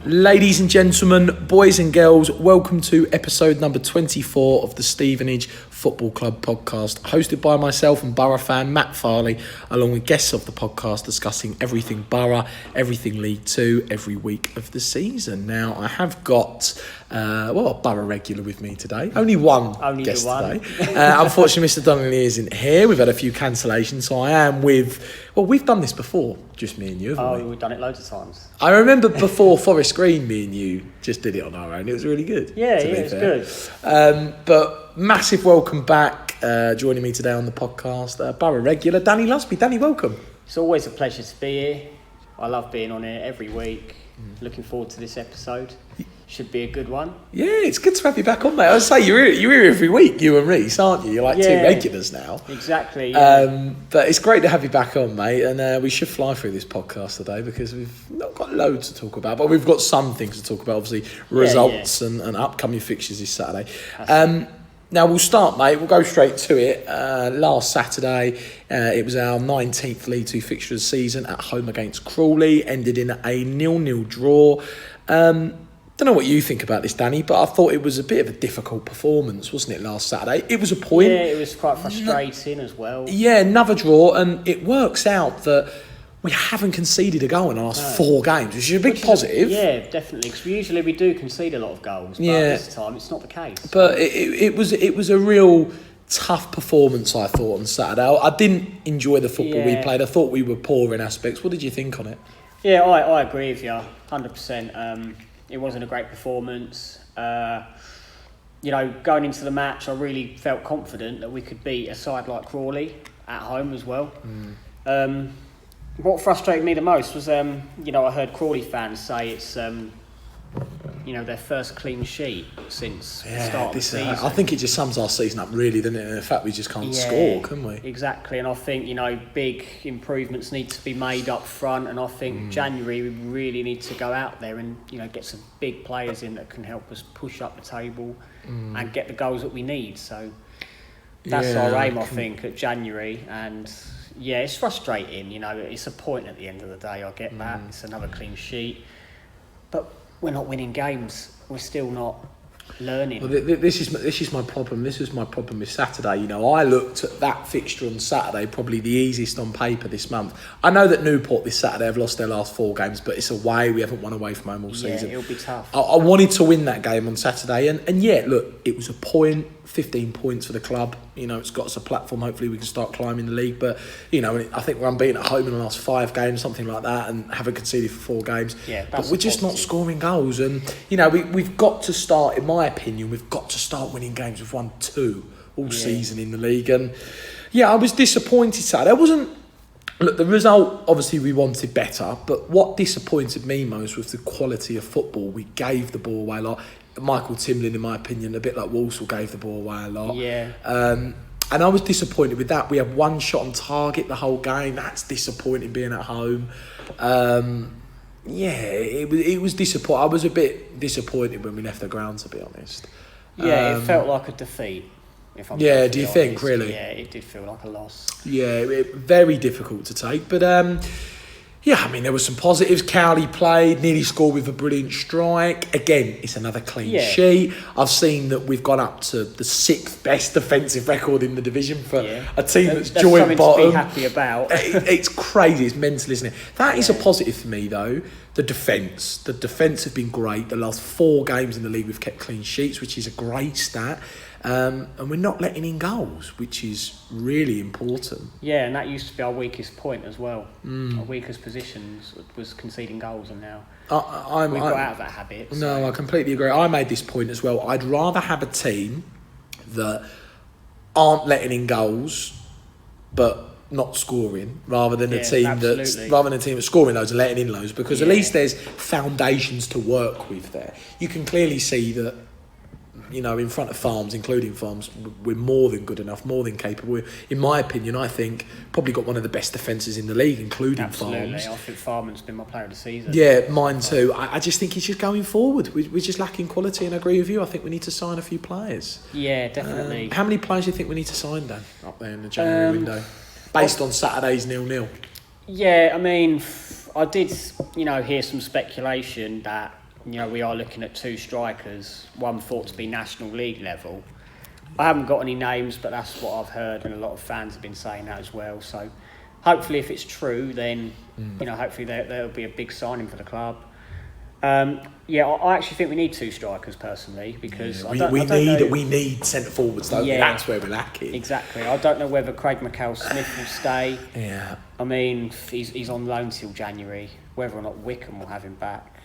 Ladies and gentlemen, boys and girls, welcome to episode number 24 of the Stevenage Football Club podcast, hosted by myself and Borough fan Matt Farley, along with guests of the podcast discussing everything Borough, everything League Two, every week of the season. Now, I have got a Borough regular with me today. Only one guest today. Unfortunately, Mr. Donnelly isn't here. We've had a few cancellations, so I am with... Well, we've done this before, just me and you, haven't we? We've done it loads of times. I remember before Forest Green, me and you just did it on our own. It was really good. Yeah, it was good. But massive welcome back. Joining me today on the podcast, Borough regular, Danny Lusby. Danny, welcome. It's always a pleasure to be here. I love being on here every week. Looking forward to this episode. Should be a good one. Yeah, it's good to have you back on, mate. I was say you're here every week, you and Reece, aren't you? You're like two regulars now. Exactly. Yeah. But it's great to have you back on, mate. And we should fly through this podcast today because we've not got loads to talk about, but we've got some things to talk about. Obviously, results and upcoming fixtures this Saturday. Now we'll start, mate. We'll go straight to it. Last Saturday, it was our 19th League Two fixture of the season at home against Crawley. Ended in a 0-0 draw. Don't know what you think about this, Danny, but I thought it was a bit of a difficult performance, wasn't it, last Saturday? It was a point. Yeah, it was quite frustrating as well. Yeah, another draw, and it works out that we haven't conceded a goal in the last 4 games, which is a big positive. Yeah, definitely, because usually we do concede a lot of goals, but this time it's not the case. But it was a real tough performance, I thought, on Saturday. I didn't enjoy the football we played. I thought we were poor in aspects. What did you think on it? Yeah, I agree with you, 100%. It wasn't a great performance. Going into the match, I really felt confident that we could beat a side like Crawley at home as well. What frustrated me the most was, I heard Crawley fans say it's, their first clean sheet since the start of the season. I think it just sums our season up, really, doesn't it? And the fact we just can't score, can we? Exactly, and I think, big improvements need to be made up front, and I think January we really need to go out there and, get some big players in that can help us push up the table and get the goals that we need. So that's our aim, I think, at January. And it's frustrating, it's a point at the end of the day. I get that. It's another clean sheet. But we're not winning games. We're still not learning. Well, this is my problem. This is my problem with Saturday. I looked at that fixture on Saturday, probably the easiest on paper this month. I know that Newport this Saturday have lost their last 4 games, but it's away. We haven't won away from home all season. Yeah, it'll be tough. I wanted to win that game on Saturday, and look, it was a point, 15 points for the club. It's got us a platform. Hopefully we can start climbing the league. But, I think we're unbeaten at home in the last 5 games, something like that, and haven't conceded for 4 games. Yeah, but we're just not scoring goals. And, we've got to start, in my opinion, we've got to start winning games. We've won 2 all season in the league. And, I was disappointed Saturday. Look, the result, obviously, we wanted better. But what disappointed me most was the quality of football. We gave the ball away a lot. Michael Timlin, in my opinion, a bit like Walsall, gave the ball away a lot. Yeah. And I was disappointed with that. We had 1 shot on target the whole game. That's disappointing being at home. It was disappointing. I was a bit disappointed when we left the ground, to be honest. Yeah, it felt like a defeat. If I'm do you honest. think, really? Yeah, it did feel like a loss. Yeah, very difficult to take. But, there were some positives. Cowley played, nearly scored with a brilliant strike. Again, it's another clean sheet. I've seen that we've gone up to the 6th best defensive record in the division for a team that's joint bottom. To be happy about. It's crazy. It's mental, isn't it? That is a positive for me, though. The defence. The defence have been great. The last 4 games in the league we've kept clean sheets, which is a great stat. And we're not letting in goals, which is really important. Yeah, and that used to be our weakest point as well. Our weakest positions was conceding goals, and now we've got out of that habit. No, I completely agree. I made this point as well. I'd rather have a team that aren't letting in goals, but not scoring, rather than a team that's scoring loads and letting in loads, because at least there's foundations to work with there. You can clearly see that, in front of Farms, including Farms, we're more than good enough, more than capable. In my opinion, I think probably got one of the best defences in the league, including Farms. Absolutely, I think Farman's been my player of the season. Yeah, mine too. I just think he's just going forward. We're just lacking quality, and I agree with you. I think we need to sign a few players. Yeah, definitely. How many players do you think we need to sign, Dan, up there in the January window, based on Saturday's 0-0? Yeah, I did, hear some speculation that we are looking at 2 strikers, one thought to be National League level. I haven't got any names, but that's what I've heard, and a lot of fans have been saying that as well. So hopefully, if it's true, then hopefully there'll be a big signing for the club. I actually think we need 2 strikers personally, because we need centre forwards though. Yeah, that's where we're lacking. Exactly. I don't know whether Craig McHale-Smith will stay. Yeah. I mean, he's on loan till January. Whether or not Wickham will have him back,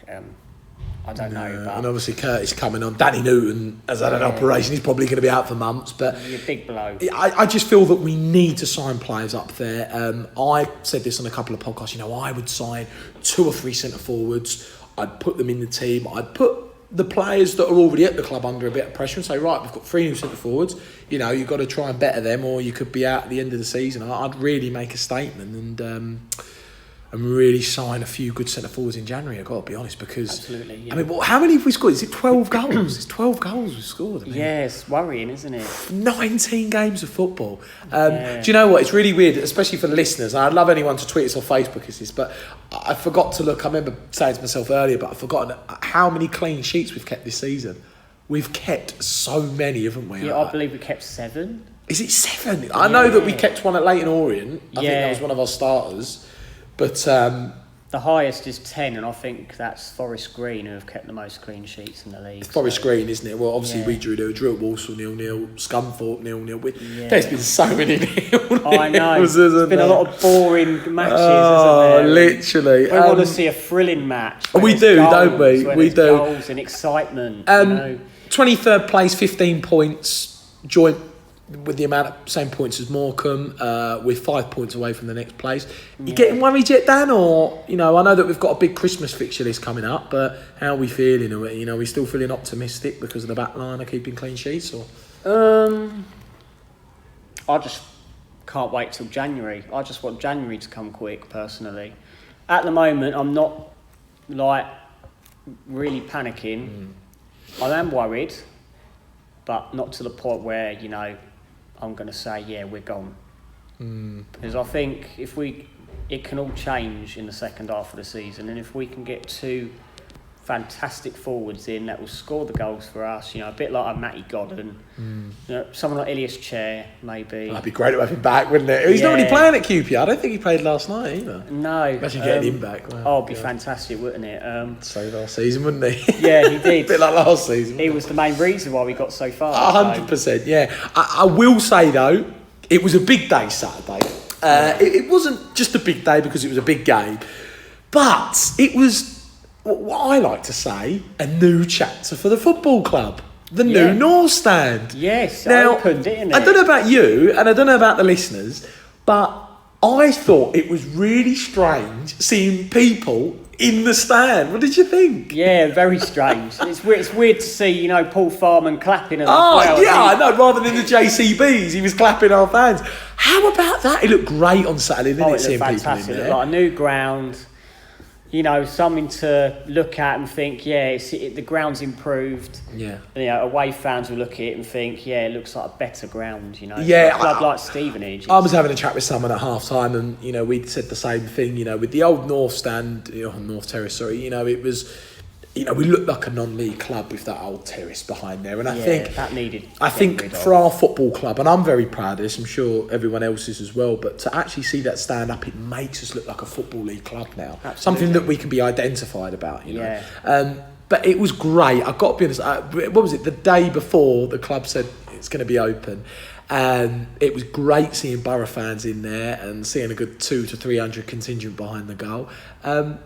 I don't know. But and obviously Curtis coming on. Danny Newton has had an operation. He's probably going to be out for months. But a big blow. I just feel that we need to sign players up there. I said this on a couple of podcasts. I would sign 2 or 3 centre forwards. I'd put them in the team. I'd put the players that are already at the club under a bit of pressure and say, right, we've got 3 new centre forwards. You've got to try and better them, or you could be out at the end of the season. I'd really make a statement and really sign a few good centre forwards in January. I've got to be honest, because absolutely. Yeah. I mean, how many have we scored? Is it 12 goals? It's 12 goals we've scored. It's worrying, isn't it? 19 games of football. Do you know what? It's really weird, especially for the listeners. And I'd love anyone to tweet us or Facebook us this, but I forgot to look. I remember saying to myself earlier, but I've forgotten how many clean sheets we've kept this season. We've kept so many, haven't we? Yeah, I believe we kept 7. Is it 7? I know that we kept one at Leyton Orient. I think that was one of our starters. But the highest is 10, and I think that's Forest Green, who have kept the most clean sheets in the league. Forest Green, isn't it? Well, obviously we drew at Walsall 0-0, Scunthorpe 0-0. There's been so many 0-0s. I know. There's been a lot of boring matches, isn't there? Literally. We want to see a thrilling match. We do, don't we? We do. Goals and excitement. 23rd place, 15 points, joint with the amount of same points as Morecambe, we're 5 points away from the next place. You getting worried yet, Dan? Or I know that we've got a big Christmas fixture list coming up, but how are we feeling? Are we still feeling optimistic because of the back line are keeping clean sheets? Or I just can't wait till January. I just want January to come quick, personally. At the moment, I'm not really panicking. I am worried, but not to the point where I'm going to say, we're gone. Because I think it can all change in the second half of the season, and if we can get 2 fantastic forwards in that will score the goals for us, a bit like a Matty Godden, someone like Ilias Chair, maybe. That'd be great to have him back, wouldn't it? He's not really playing at QPR. I don't think he played last night either. No. Imagine getting him back. Wow, it'd be fantastic, wouldn't it? So last season, wouldn't he? Yeah, he did. A bit like last season. He was the main reason why we got so far. 100%, yeah. I will say, though, it was a big day Saturday. It wasn't just a big day because it was a big game, but it was, what I like to say, a new chapter for the football club. The new North Stand. Yes, now, opened, didn't it? I don't know about you, and I don't know about the listeners, but I thought it was really strange seeing people in the stand. What did you think? Yeah, very strange. It's weird to see, Paul Farman clapping at us. I know. Rather than the JCBs, he was clapping our fans. How about that? It looked great on Saturday, didn't it? Seeing fantastic. People in there. It looked like a new ground. Something to look at and think, the ground's improved. Yeah. Away fans will look at it and think, it looks like a better ground, Yeah. A club like Stevenage. I was having a chat with someone at half time and, we'd said the same thing, with the old North Stand, North Terrace, sorry, it was, we looked like a non-league club with that old terrace behind there. And I think that needed. I think for our football club, and I'm very proud of this, I'm sure everyone else is as well, but to actually see that stand up, it makes us look like a football league club now. Absolutely. Something that we can be identified about, But it was great. I've got to be honest. What was it? The day before the club said it's going to be open. It was great seeing Borough fans in there and seeing a good 200 to 300 contingent behind the goal.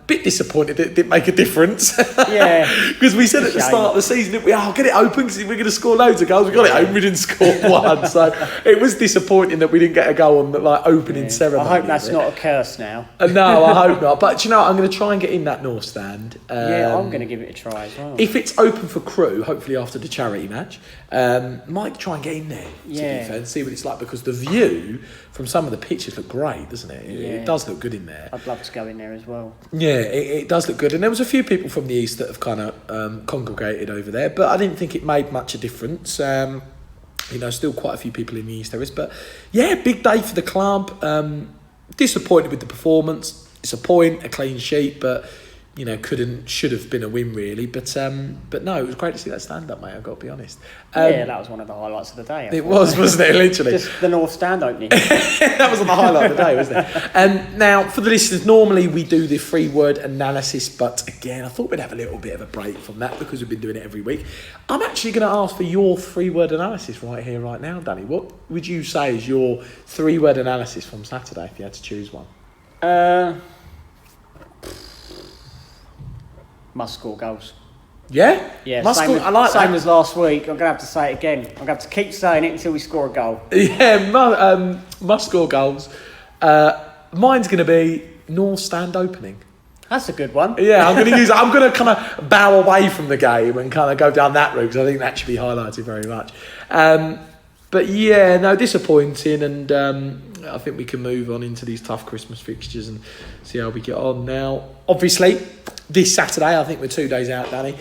Bit disappointed that it didn't make a difference. Yeah. Because we said at the start of the season, didn't we? Get it open because we're going to score loads of goals. We got it open, we didn't score one. So it was disappointing that we didn't get a goal on the opening ceremony. I hope that's not a curse now. No, I hope not. But I'm going to try and get in that North Stand. I'm going to give it a try as well. If it's open for crew, hopefully after the charity match, might try and get in there. And see what it's like, because the view from some of the pictures look great, doesn't it? It does look good in there. I'd love to go in there as well. Yeah, it does look good, and there was a few people from the east that have kind of congregated over there, but I didn't think it made much a difference. Still quite a few people in the east areas, but big day for the club. Disappointed with the performance. It's a point, a clean sheet, but should have been a win really, but no, it was great to see that stand up, mate. I've got to be honest. Yeah, that was one of the highlights of the day. It was, wasn't it? Literally, just the North Stand opening. That was on the highlight of the day, wasn't it? Now, for the listeners, normally we do the 3-word analysis, but again, I thought we'd have a little bit of a break from that because we've been doing it every week. I'm actually going to ask for your 3-word analysis right here, right now, Danny. What would you say is your 3-word analysis from Saturday if you had to choose one? Must score goals. Yeah? Yeah, must same, score, I like same that. as last week. I'm going to have to say it again. I'm going to have to keep saying it until we score a goal. Yeah, must score goals. Mine's going to be North Stand opening. That's a good one. Yeah, I'm going to kind of bow away from the game and kind of go down that route because I think that should be highlighted very much. But yeah, no, disappointing, and I think we can move on into these tough Christmas fixtures and see how we get on now. Obviously, this Saturday, I think we're 2 days out, Danny.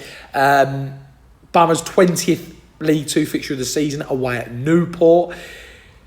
Boro's 20th League 2 fixture of the season away at Newport.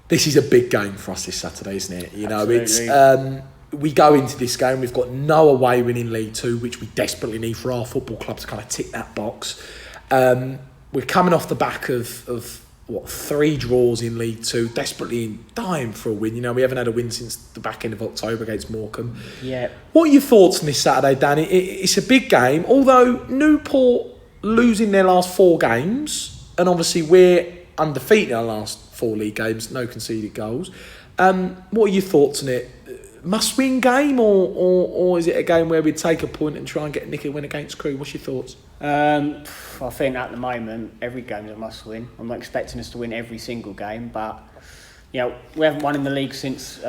This is a big game for us this Saturday, isn't it? Absolutely. We go into this game, we've got no away win in League 2, which we desperately need for our football club to kind of tick that box. We're coming off the back of 3 draws in League 2, desperately dying for a win. We haven't had a win since the back end of October against Morecambe. Yeah. What are your thoughts on this Saturday, Danny? It's a big game, although Newport losing their last 4 games, and obviously we're undefeated in our last 4 league games, no conceded goals. What are your thoughts on it? Must-win game, or is it a game where we'd take a point and try and get a nick a win against Crewe? What's your thoughts? I think at the moment every game's a must-win. I'm not expecting us to win every single game, but we haven't won in the league since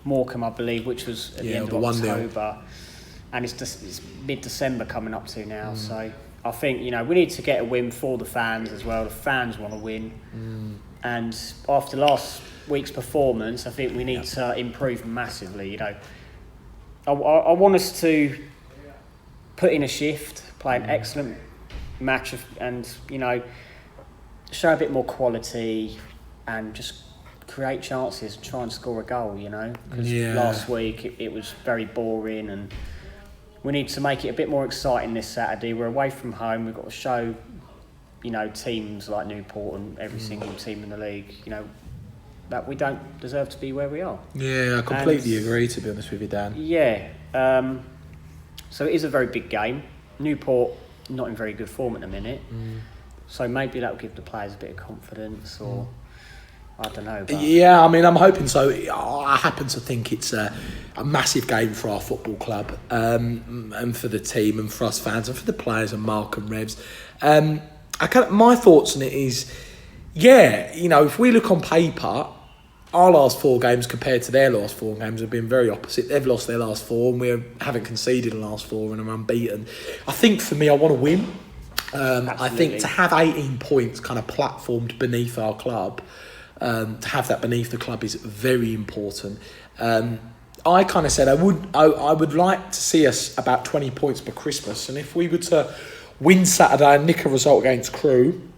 Morecambe, I believe, which was at the end of October, and it's mid-December coming up to now. So I think we need to get a win for the fans as well. The fans want to win, and after last week's performance, I think we need to improve massively. I want us to put in a shift, play an excellent match and show a bit more quality and just create chances and try and score a goal, because last week it was very boring, and we need to make it a bit more exciting this Saturday. We're away from home, we've got to show teams like Newport and every single team in the league that we don't deserve to be where we are. Yeah, I completely agree, to be honest with you, Dan. Yeah, so it is a very big game. Newport not in very good form at the minute, so maybe that will give the players a bit of confidence, or I don't know. But yeah, I mean, I'm hoping so. I happen to think it's a massive game for our football club, and for the team, and for us fans, and for the players, and Mark and Revs. My thoughts on it is, if we look on paper, our last 4 games compared to their last 4 games have been very opposite. They've lost their last 4 and we haven't conceded the last 4 and are unbeaten. I think for me, I want to win. I think to have 18 points kind of platformed beneath our club, to have that beneath the club is very important. I kind of said I would like to see us about 20 points for Christmas, and if we were to win Saturday and nick a result against Crewe,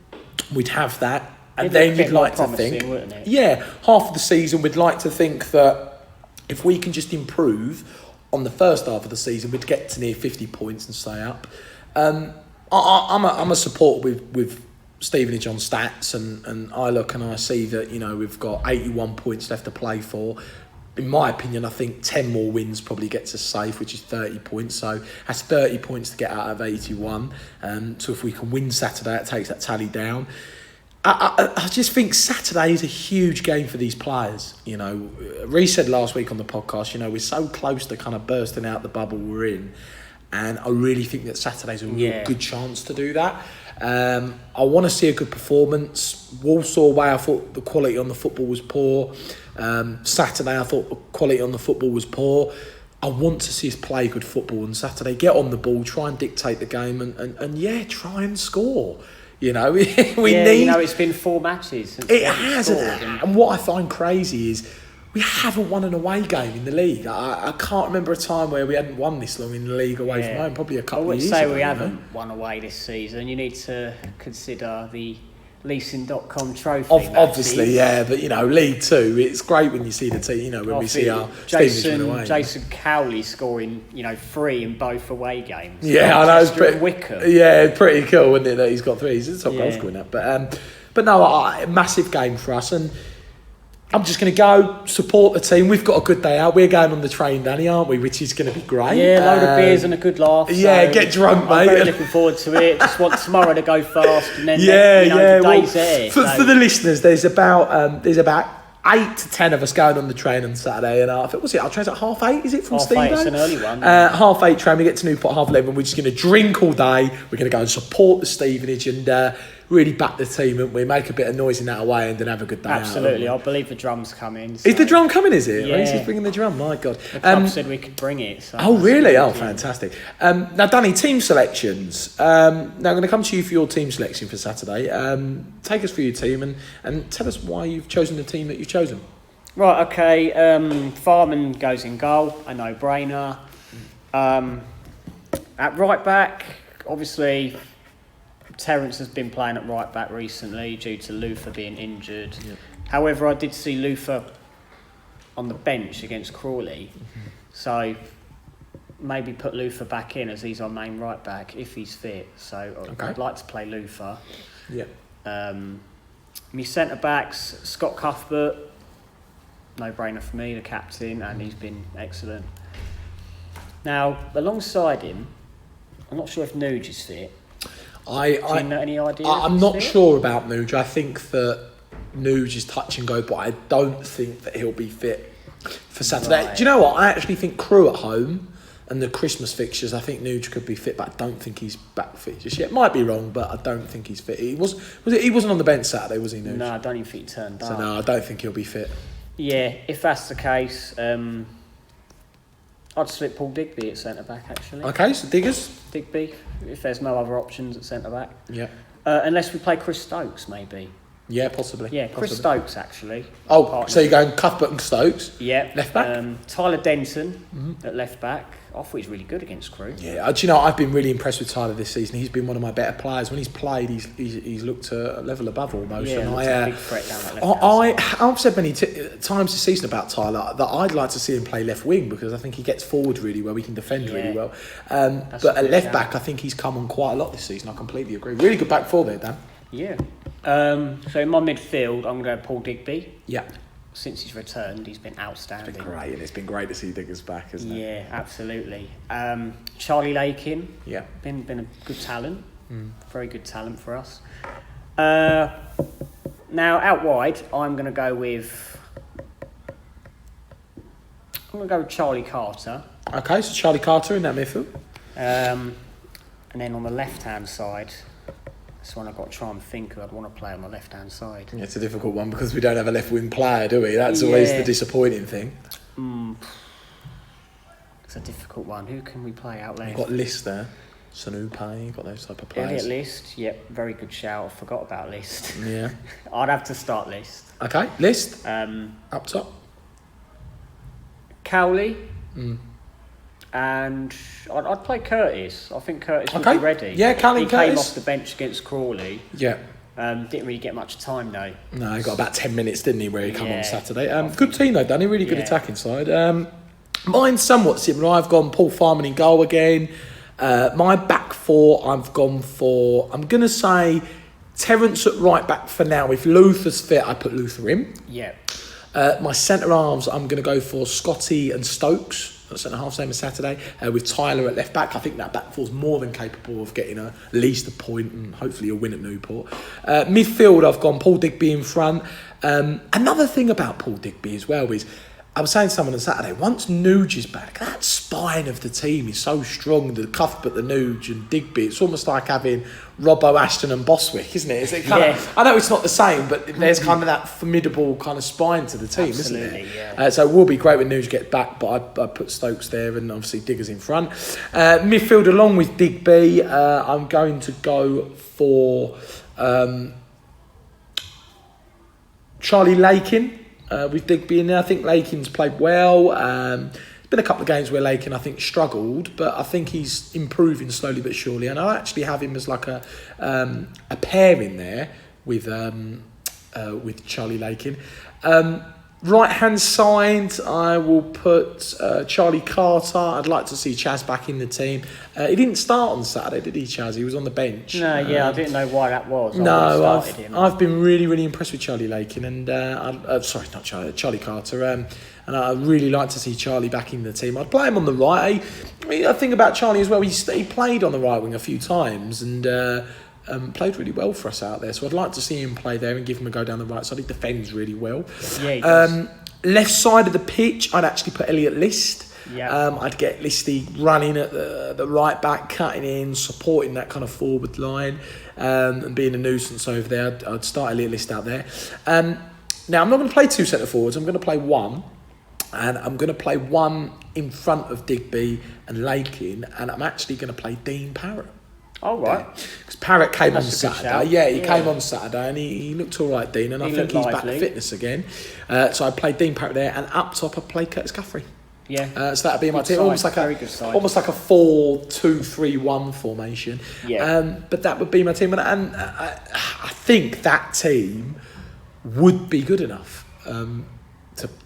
we'd have that. And then you'd like to think, half of the season, we'd like to think that if we can just improve on the first half of the season, we'd get to near 50 points and stay up. I'm a supporter with Stevenage on stats, and I look and I see that we've got 81 points left to play for. In my opinion, I think 10 more wins probably gets us safe, which is 30 points. So that's 30 points to get out of 81. So if we can win Saturday, it takes that tally down. I just think Saturday is a huge game for these players. Reece said last week on the podcast, we're so close to kind of bursting out the bubble we're in. And I really think that Saturday's a real good chance to do that. I want to see a good performance. Walsall away, I thought the quality on the football was poor. Saturday, I thought the quality on the football was poor. I want to see us play good football on Saturday. Get on the ball, try and dictate the game, and try and score. We need. It's been 4 matches. It has, and what I find crazy is we haven't won an away game in the league. I can't remember a time where we hadn't won this long in the league away from home. Probably a couple of years ago. I would say we haven't won away this season. You need to consider the leasing.com trophy. Obviously, yeah, but League Two, it's great when you see the team. When we see our Stevenage win away. Jason Cowley scoring, 3 in both away games. Yeah, I know. It's pretty, Wickham. Yeah, pretty cool, isn't it? That he's got 3. He's a top goal scorer now. But no, massive game for us, and I'm just going to go support the team. We've got a good day out. We're going on the train, Danny, aren't we? Which is going to be great. Yeah, a load of beers and a good laugh. Yeah, get drunk, mate. I'm very looking forward to it. Just want tomorrow to go fast, and then the day's there. For the listeners, there's about 8 to 10 of us going on the train on Saturday, and our train's at 8:30. Is it from Stevenage? It's an early one. 8:30 train. We get to Newport 11:30. We're just going to drink all day. We're going to go and support the Stevenage and really back the team, and we make a bit of noise in that away, and then have a good day. Absolutely, I believe the drum's coming. So. Is the drum coming? Is it? Yeah. He's bringing the drum. My God. The club said we could bring it. So oh really? Oh, fantastic. Now, Danny, team selections. Now I'm going to come to you for your team selection for Saturday. Take us through your team and tell us why you've chosen the team that you've chosen. Right, okay. Farman goes in goal, a no-brainer. At right back, obviously, Terence has been playing at right back recently due to Luther being injured. Yep. However, I did see Luther on the bench against Crawley, so maybe put Luther back in as he's our main right back if he's fit. So I'd like to play Luther. Yeah. My centre backs, Scott Cuthbert. No brainer for me, the captain, and he's been excellent. Now, alongside him, I'm not sure if Nuge is fit. Do you know any idea? I'm not sure about Nuge. I think that Nuge is touch and go, but I don't think that he'll be fit for Saturday. Right. Do you know what? I actually think Crew at home and the Christmas fixtures, I think Nuge could be fit, but I don't think he's back fit just yet. Might be wrong, but I don't think he's fit. He wasn't on the bench Saturday, was he, Nuge? No, I don't even think he turned up. So no, I don't think he'll be fit. Yeah, if that's the case, I'd slip Paul Digby at centre back actually. Okay, so Digby, if there's no other options at centre back. Yeah. Unless we play Chris Stokes, maybe. Yeah, possibly. Yeah, Chris Stokes actually. Oh, so you're going Cuthbert and Stokes? Yeah. Left back? Tyler Denton at left back. I thought he's really good against Crewe. Yeah, do you know, I've been really impressed with Tyler this season. He's been one of my better players. When he's played, he's looked a level above almost. Yeah, and a big threat down that left I've said many times this season about Tyler that I'd like to see him play left wing because I think he gets forward really well. He can defend really well. But at left back, I think he's come on quite a lot this season. I completely agree. Really good back four there, Dan. Yeah. So in my midfield, I'm going to go Paul Digby. Yeah. Since he's returned, he's been outstanding. It's been great, and it's been great to see Diggers back, hasn't it? Yeah, absolutely. Charlie Lakin. Yeah. Been a good talent. Very good talent for us. Now, out wide, I'm going to go with Charlie Carter. Okay, so Charlie Carter in that midfield. And then on the left-hand side, that's one I've got to try and think who I'd want to play on the left-hand side. Yeah, it's a difficult one because we don't have a left-wing player, do we? That's always the disappointing thing. It's a difficult one. Who can we play out there? You've got List there. Sanupe, you've got those type of players. Elliot List, yep, very good shout. I forgot about List. Yeah. I'd have to start List. Okay, List. Up top. Cowley. And I'd play Curtis. I think Curtis would be ready. Yeah, Curtis. He came off the bench against Crawley. Yeah. Didn't really get much time though. No, he got about 10 minutes, didn't he, where he come on Saturday. Good team though, Danny. Really good attacking side. Mine's somewhat similar. I've gone Paul Farman in goal again. My back four, I've gone for, I'm going to say Terence at right back for now. If Luther's fit, I put Luther in. Yeah. My centre halves, I'm going to go for Scotty and Stokes. Centre half same as Saturday. With Tyler at left back, I think that back four's more than capable of getting at least a point and hopefully a win at Newport. Midfield, I've gone Paul Digby in front. Another thing about Paul Digby as well is, I was saying to someone on Saturday, once Nuge is back, that spine of the team is so strong. The Cuthbert, the Nuge and Digby, it's almost like having Robbo, Ashton and Boswick, isn't it? Is it kind of, I know it's not the same, but there's kind of that formidable kind of spine to the team, isn't it? Yeah. So it will be great when Nuge gets back, but I put Stokes there and obviously Diggers in front. Midfield along with Digby, I'm going to go for Charlie Lakin. With Digby in there, I think Lakin's played well. There's been a couple of games where Lakin, I think, struggled, but I think he's improving slowly but surely. And I actually have him as like a pair in there with Charlie Lakin. Right hand side, I will put Charlie Carter. I'd like to see Chaz back in the team. He didn't start on Saturday, did he, Chaz? He was on the bench. No, I didn't know why that was. I've been really, really impressed with Charlie Lakin and Charlie Carter. And I really like to see Charlie back in the team. I'd play him on the right. I think about Charlie as well. He played on the right wing a few times and played really well for us out there. So I'd like to see him play there and give him a go down the right side. He defends really well. Yeah, he does. Left side of the pitch, I'd actually put Elliot List. Yeah. I'd get Listy running at the right back, cutting in, supporting that kind of forward line, and being a nuisance over there. I'd start Elliot List out there. Now, I'm not going to play two centre forwards. I'm going to play one. And I'm going to play one in front of Digby and Lakin. And I'm actually going to play Dean Parrott. Oh, right. Because Parrott came on That's a good Saturday. shout. Yeah, he came on Saturday and he looked all right, Dean. And I think he's back to fitness again. So I played Dean Parrott there. And up top, I played Curtis Guthrie. Yeah. So that'd be my team. Almost like a 4-2-3-1 formation. Yeah. But that would be my team. And I think that team would be good enough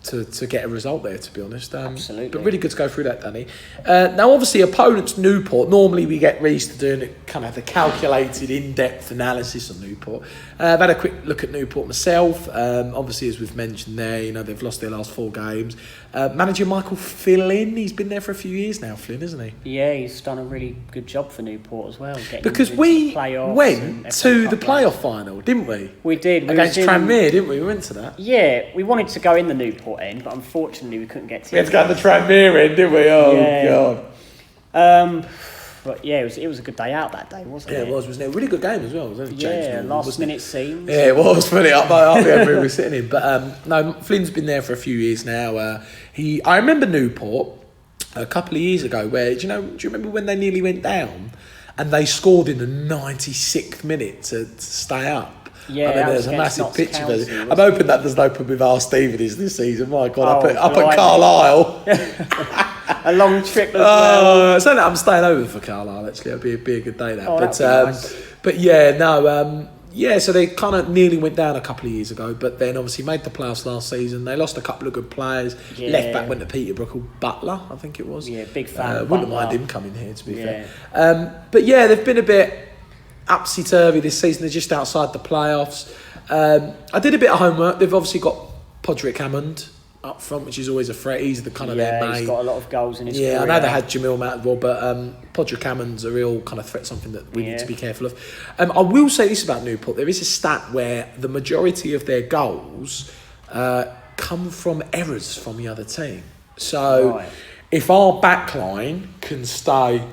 to get a result there, to be honest. Absolutely. But really good to go through that, Danny. Now, obviously, opponents Newport. Normally, we get Reece to doing kind of the calculated, in-depth analysis on Newport. I've had a quick look at Newport myself. Obviously, as we've mentioned there, they've lost their last 4 games. Manager Michael Flynn, he's been there for a few years now, Flynn, isn't he? Yeah, he's done a really good job for Newport as well. Because we went to the playoff final, didn't we? We did. Against Tranmere, didn't we? We went to that. Yeah, we wanted to go in the Newport end, but unfortunately we couldn't get to it. We had to go to the Tranmere end, didn't we? Oh, yeah. God. But yeah, it was a good day out that day, wasn't it? Yeah, it was. Wasn't it? A really good game as well. It was last minute scenes. Yeah, it was. Funny up there we were sitting in. But no, Flynn's been there for a few years now. I remember Newport a couple of years ago where, do you remember when they nearly went down and they scored in the 96th minute to stay up? Yeah, I mean, there's a massive Notts picture of County, it. I'm hoping that there's no problem with our Stevenage this season. My God, up at blimey. Carlisle. A long trip as well. So I'm staying over for Carlisle, actually. It'll be a good day there. Oh, but nice. But yeah, no, so they kind of nearly went down a couple of years ago, but then obviously made the playoffs last season. They lost a couple of good players. Yeah. Left back went to Peterborough called Butler, I think it was. Yeah, big fan of Wouldn't Butler. mind him coming here, to be fair. But yeah, they've been a bit upsy-turvy this season. They're just outside the playoffs. I did a bit of homework. They've obviously got Podrick Hammond up front, which is always a threat. He's the kind of their main. He's got a lot of goals in his career. career. I know they had Jamil Matt as well, but Podrick Hammond's a real kind of threat, something that we need to be careful of. I will say this about Newport. There is a stat where the majority of their goals come from errors from the other team. So if our backline can stay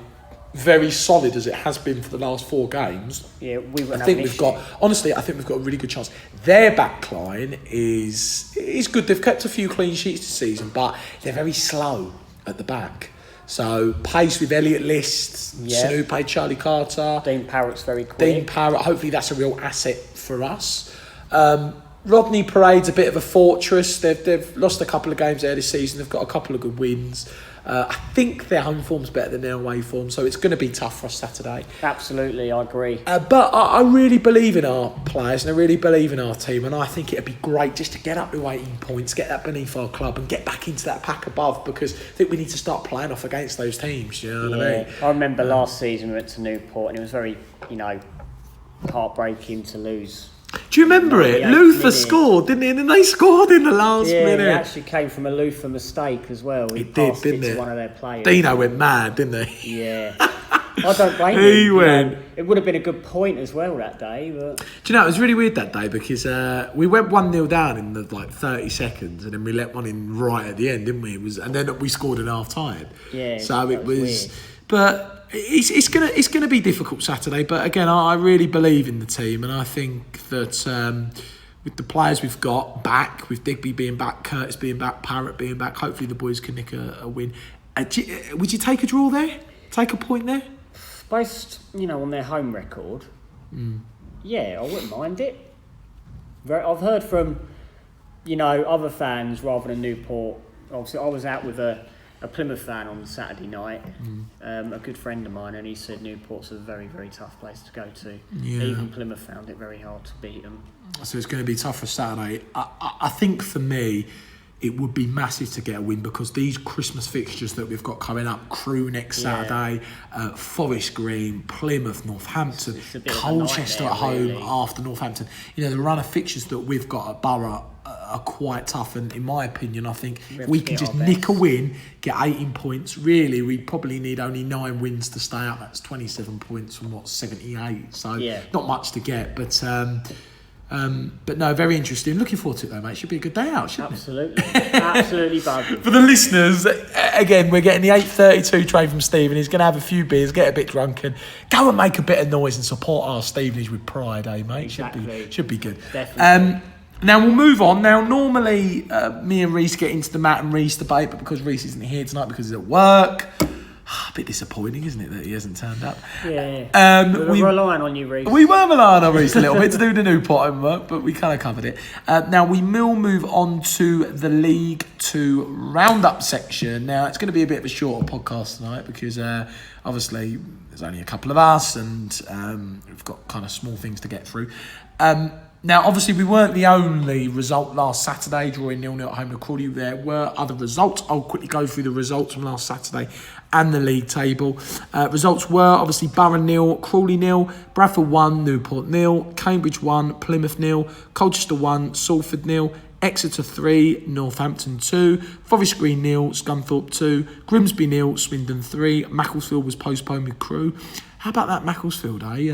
very solid as it has been for the last 4 games, we wouldn't I think we've got a really good chance. Their backline is good. They've kept a few clean sheets this season, but they're very slow at the back. So pace with Elliot List, Snoopy, Charlie Carter, Dean Parrott's very quick. Dean Parrott. Hopefully that's a real asset for us. Rodney Parade's a bit of a fortress. They've lost a couple of games there this season. They've got a couple of good wins. I think their home form's better than their away form, so it's going to be tough for us Saturday. Absolutely, I agree. But I really believe in our players and I really believe in our team, and I think it'd be great just to get up to 18 points, get that beneath our club and get back into that pack above, because I think we need to start playing off against those teams, you know what I mean? I remember last season we went to Newport and it was very, heartbreaking to lose. Do you remember it? Luther scored, didn't he? And then they scored in the last minute. It actually came from a Luther mistake as well. He passed it to one of their players. Dino went mad, didn't he? Yeah. I don't blame him. He went. It would have been a good point as well that day. But do you know, it was really weird that day because we went 1-0 down in the 30 seconds and then we let one in right at the end, didn't we? And then we scored in half time. Yeah. So it was weird. But it's gonna be difficult Saturday. But again, I really believe in the team, and I think that with the players we've got back, with Digby being back, Curtis being back, Parrott being back, hopefully the boys can nick a win. Would you take a draw there? Take a point there? Based, on their home record, yeah, I wouldn't mind it. I've heard from, other fans rather than Newport. Obviously, I was out with a a Plymouth fan on Saturday night, a good friend of mine, and he said Newport's a very, very tough place to go to. Yeah. Even Plymouth found it very hard to beat them. So it's going to be tough for Saturday. I think for me, it would be massive to get a win because these Christmas fixtures that we've got coming up, Crewe next Saturday, Forest Green, Plymouth, Northampton, It's a bit of a Colchester at nightmare, home really. after Northampton. You know, the run of fixtures that we've got at Borough are quite tough, and in my opinion, I think have we to can get just our nick a best. win, get 18 points. Really, we probably need only 9 wins to stay up. That's 27 points from 78. So Yeah. not much to get, but no, very interesting. Looking forward to it though, mate. Should be a good day out, shouldn't Absolutely. Absolutely buzzing. it? For the listeners, again, we're getting the 8:32 train from Stephen. He's going to have a few beers, get a bit drunk, and go and make a bit of noise and support our Stevenage with pride, eh, mate? Exactly. Should be good. Definitely. Now we'll move on. Now normally me and Reece get into the Matt and Reece debate, but because Reece isn't here tonight because he's at work, a bit disappointing, isn't it, that he hasn't turned up? Yeah. We're relying on you, Reece. We were relying on Reece a little bit to do the Newport homework, but we kind of covered it. Now we will move on to the League 2 roundup section. Now it's going to be a bit of a shorter podcast tonight because obviously there's only a couple of us and we've got kind of small things to get through. Now, obviously, we weren't the only result last Saturday, drawing 0-0 at home to Crawley. There were other results. I'll quickly go through the results from last Saturday and the league table. Results were, obviously, Borough 0, Crawley 0, Bradford 1, Newport 0, Cambridge 1, Plymouth 0, Colchester 1, Salford 0, Exeter 3, Northampton 2, Forest Green 0, Scunthorpe 2, Grimsby 0, Swindon 3, Macclesfield was postponed with Crewe. How about that Macclesfield, eh?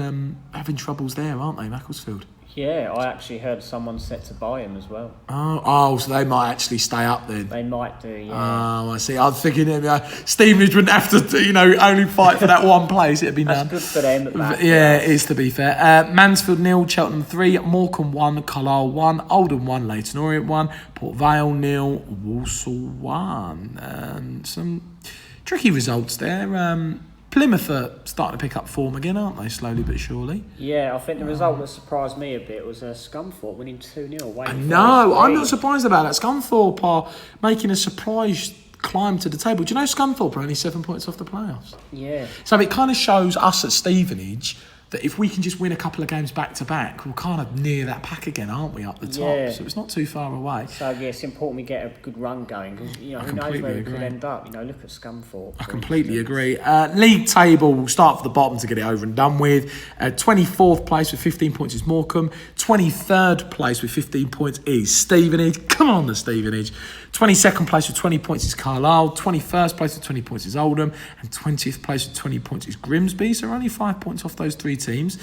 Having troubles there, aren't they, Macclesfield? Yeah, I actually heard someone set to buy him as well. Oh, so they might actually stay up then. They might do, yeah. Oh, I see. I was thinking Stevenage wouldn't have to, only fight for that one place. It'd be That's none. good for them at that. Yeah, it is, to be fair. Mansfield 0, Cheltenham 3, Morecambe 1, Carlisle 1, Oldham 1, Leyton Orient 1, Port Vale 0, Walsall 1. Some tricky results there. Plymouth are starting to pick up form again, aren't they? Slowly but surely. Yeah, I think the result that surprised me a bit was Scunthorpe winning 2-0. No, I'm not surprised about that. Scunthorpe are making a surprise climb to the table. Do you know Scunthorpe are only 7 points off the playoffs? Yeah. So it kind of shows us at Stevenage that if we can just win a couple of games back to back, we're kind of near that pack again, aren't we, up the top? Yeah. So it's not too far away. So, yeah, it's important we get a good run going because, who knows completely where it could agree. end up. Look at Scunthorpe. I completely agree. League table, we'll start from the bottom to get it over and done with. 24th place with 15 points is Morecambe. 23rd place with 15 points is Stevenage. Come on, the Stevenage. 22nd place with 20 points is Carlisle. 21st place with 20 points is Oldham. And 20th place with 20 points is Grimsby. So we're only 5 points off those three teams.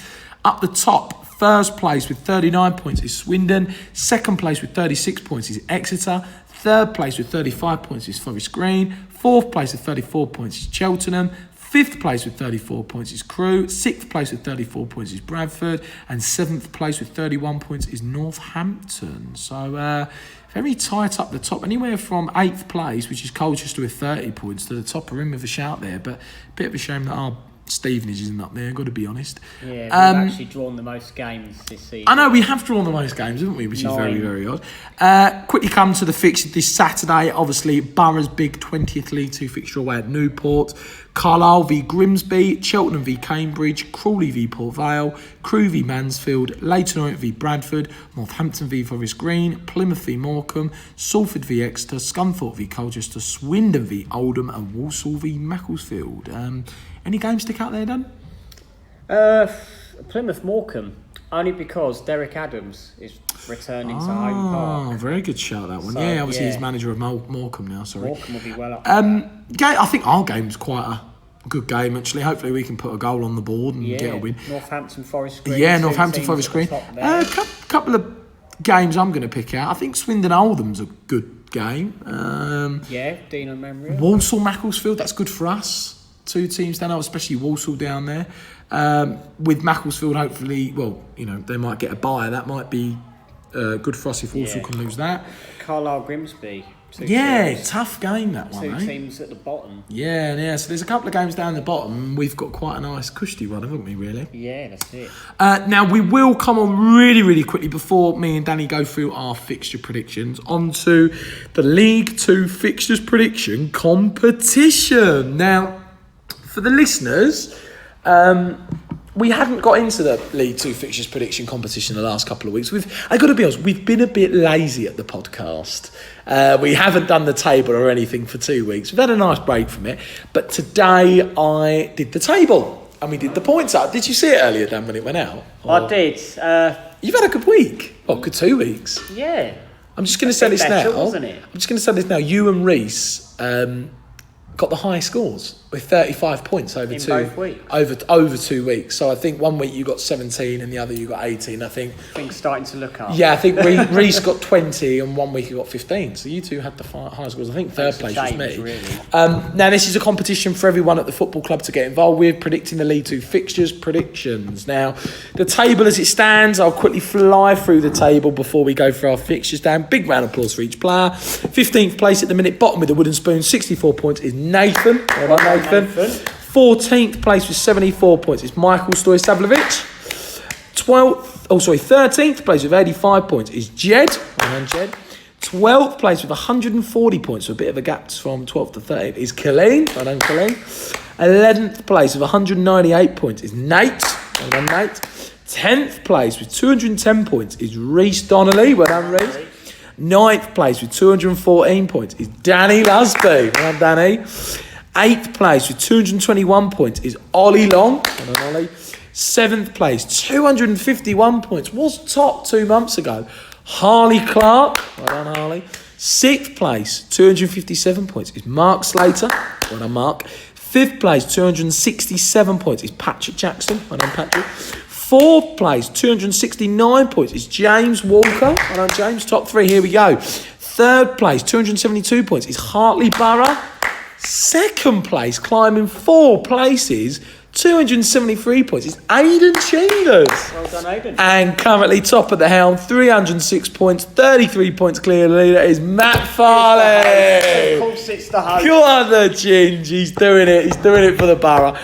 Up the top, first place with 39 points is Swindon. Second place with 36 points is Exeter. Third place with 35 points is Forest Green. Fourth place with 34 points is Cheltenham. Fifth place with 34 points is Crewe. Sixth place with 34 points is Bradford. And seventh place with 31 points is Northampton. So very tight up the top. Anywhere from 8th place, which is Colchester with 30 points, to the top are in with a shout there. But a bit of a shame that our Stevenage isn't up there, got to be honest. Yeah, we've actually drawn the most games this season. I know we have drawn the most games, haven't we? Which is 9. very, very odd. Quickly come to the fixture this Saturday. Obviously, Borough's big 20th League 2 fixture away at Newport. Carlisle v Grimsby, Cheltenham v Cambridge, Crawley v Port Vale, Crewe v Mansfield, Leyton Orient v Bradford, Northampton v Forest Green, Plymouth v Morecambe, Salford v Exeter, Scunthorpe v Colchester, Swindon v Oldham and Walsall v Macclesfield. Any games stick out there, Dan? Plymouth Morecambe, only because Derek Adams is returning to home park. Very good shout, that one. So, yeah, obviously yeah. he's manager of Morecambe now, sorry. Morecambe will be well up. I think our game's quite a good game, actually. Hopefully we can put a goal on the board and get a win. Northampton Forest Green. Yeah, two Northampton teams Forest at Green. the top there. Couple of games I'm going to pick out. I think Swindon Oldham's a good game. Dino Memorial. Walsall Macclesfield, that's good for us. Two teams down there, especially Walsall down there. With Macclesfield, hopefully, they might get a bye. That might be good for us if Walsall can lose that. Carlisle Grimsby, Tough game that one. Two teams at the bottom. Yeah. So there's a couple of games down the bottom. We've got quite a nice cushy one, haven't we? Really. Yeah, that's it. Now we will come on really quickly before me and Danny go through our fixture predictions onto the League Two fixtures prediction competition. Now, for the listeners, we hadn't got into the League Two fixtures prediction competition the last couple of weeks. I've got to be honest, we've been a bit lazy at the podcast. We haven't done the table or anything for 2 weeks. We've had a nice break from it. But today I did the table and we did the points up. Did you see it earlier, Dan, when it went out? I did. You've had a good week. Good 2 weeks. Yeah. I'm just going to say this now. Wasn't it? I'm just going to say this now. You and Reese got the highest scores with 35 points over both weeks. over 2 weeks. So I think 1 week you got 17 and the other you got 18. I think things starting to look up. Yeah, I think Reese got 20 and 1 week you got 15. So you two had the highest scores. I think third place was me. Really. Now this is a competition for everyone at the football club to get involved with, predicting the League Two fixtures predictions. Now the table as it stands, I'll quickly fly through the table before we go for our fixtures down. Big round of applause for each player. 15th place at the minute, bottom with a wooden spoon, 64 points is Nathan. Well done, Nathan. 14th place with 74 points is Michael Stoystavlovich. 13th place with 85 points is Jed. Well done, Jed. 12th place with 140 points, so a bit of a gap from 12th to 13th, is Colleen. Well done, Colleen. 11th place with 198 points is Nate. Well done, Nate. 10th place with 210 points is Reese Donnelly. Well done, Reese. 9th place with 214 points is Danny Lusby. Well done, Danny. 8th place with 221 points is Ollie Long. Well done, Ollie. 7th place, 251 points, was top 2 months ago. Harley Clark. Well done, Harley. 6th place, 257 points is Mark Slater. Well done, Mark. 5th place, 267 points is Patrick Jackson. Well done, Patrick. 4th place, 269 points is James Walker. Well done, James. Top 3, here we go. 3rd place, 272 points is Hartley Borough. 2nd place, climbing 4 places, 273 points is Aidan Chambers. Well done, Aidan. And currently top of the hound, 306 points, 33 points clear leader is Matt Farley. Of course it's the host. Go on the Ginge, he's doing it. He's doing it for the borough.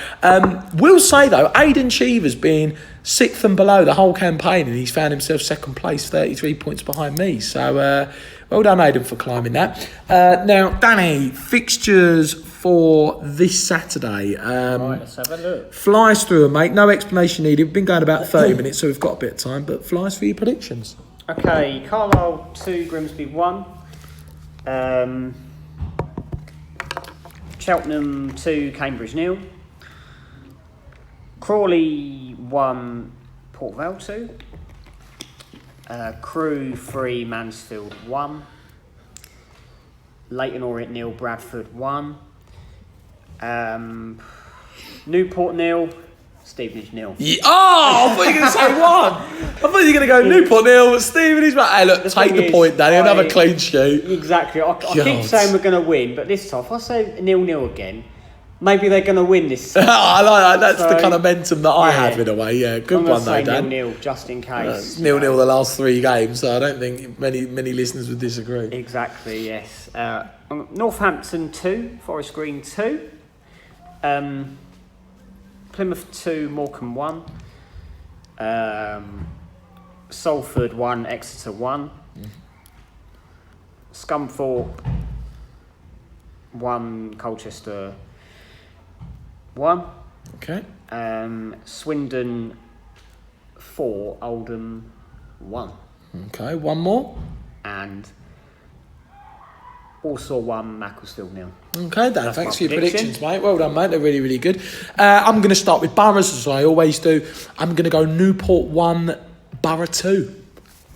We'll say though, Aidan Cheever's been 6th and below the whole campaign and he's found himself 2nd place, 33 points behind me. So well done, Aidan, for climbing that. Now, Danny, fixtures for this Saturday. Right, let's have a look. Flies through them, mate. No explanation needed. We've been going about 30 minutes, so we've got a bit of time, but flies for your predictions. Okay, Carlisle 2, Grimsby 1. Cheltenham 2, Cambridge 0. Crawley 1, Port Vale 2. Crewe 3, Mansfield 1. Leyton Orient 0, Bradford 1. Newport 0, Stevenage 0. Yeah. Oh, I thought you were going to say 1. I thought you were going to go Newport 0, but Stevenage. Hey, look, take the point, Danny. Another clean sheet. Exactly. I keep saying we're going to win, but this time, if I say 0-0 again, maybe they're going to win this time. I like that. That's the kind of momentum that I have in a way. Yeah, good one though, Dan. 0-0 just in case. 0-0 the last 3 games, so I don't think many listeners would disagree. Exactly, yes. Northampton 2, Forest Green 2. Plymouth 2, Morecambe 1. Salford 1, Exeter 1. Scunthorpe 1, Colchester 1. Okay. Swindon 4, Oldham 1. Okay, one more. And also 1, Macclesfield 0. Okay, Dan, thanks for your predictions, mate. Well done, mate. They're really, really good. I'm going to start with Boroughs, as I always do. I'm going to go Newport 1, Borough 2.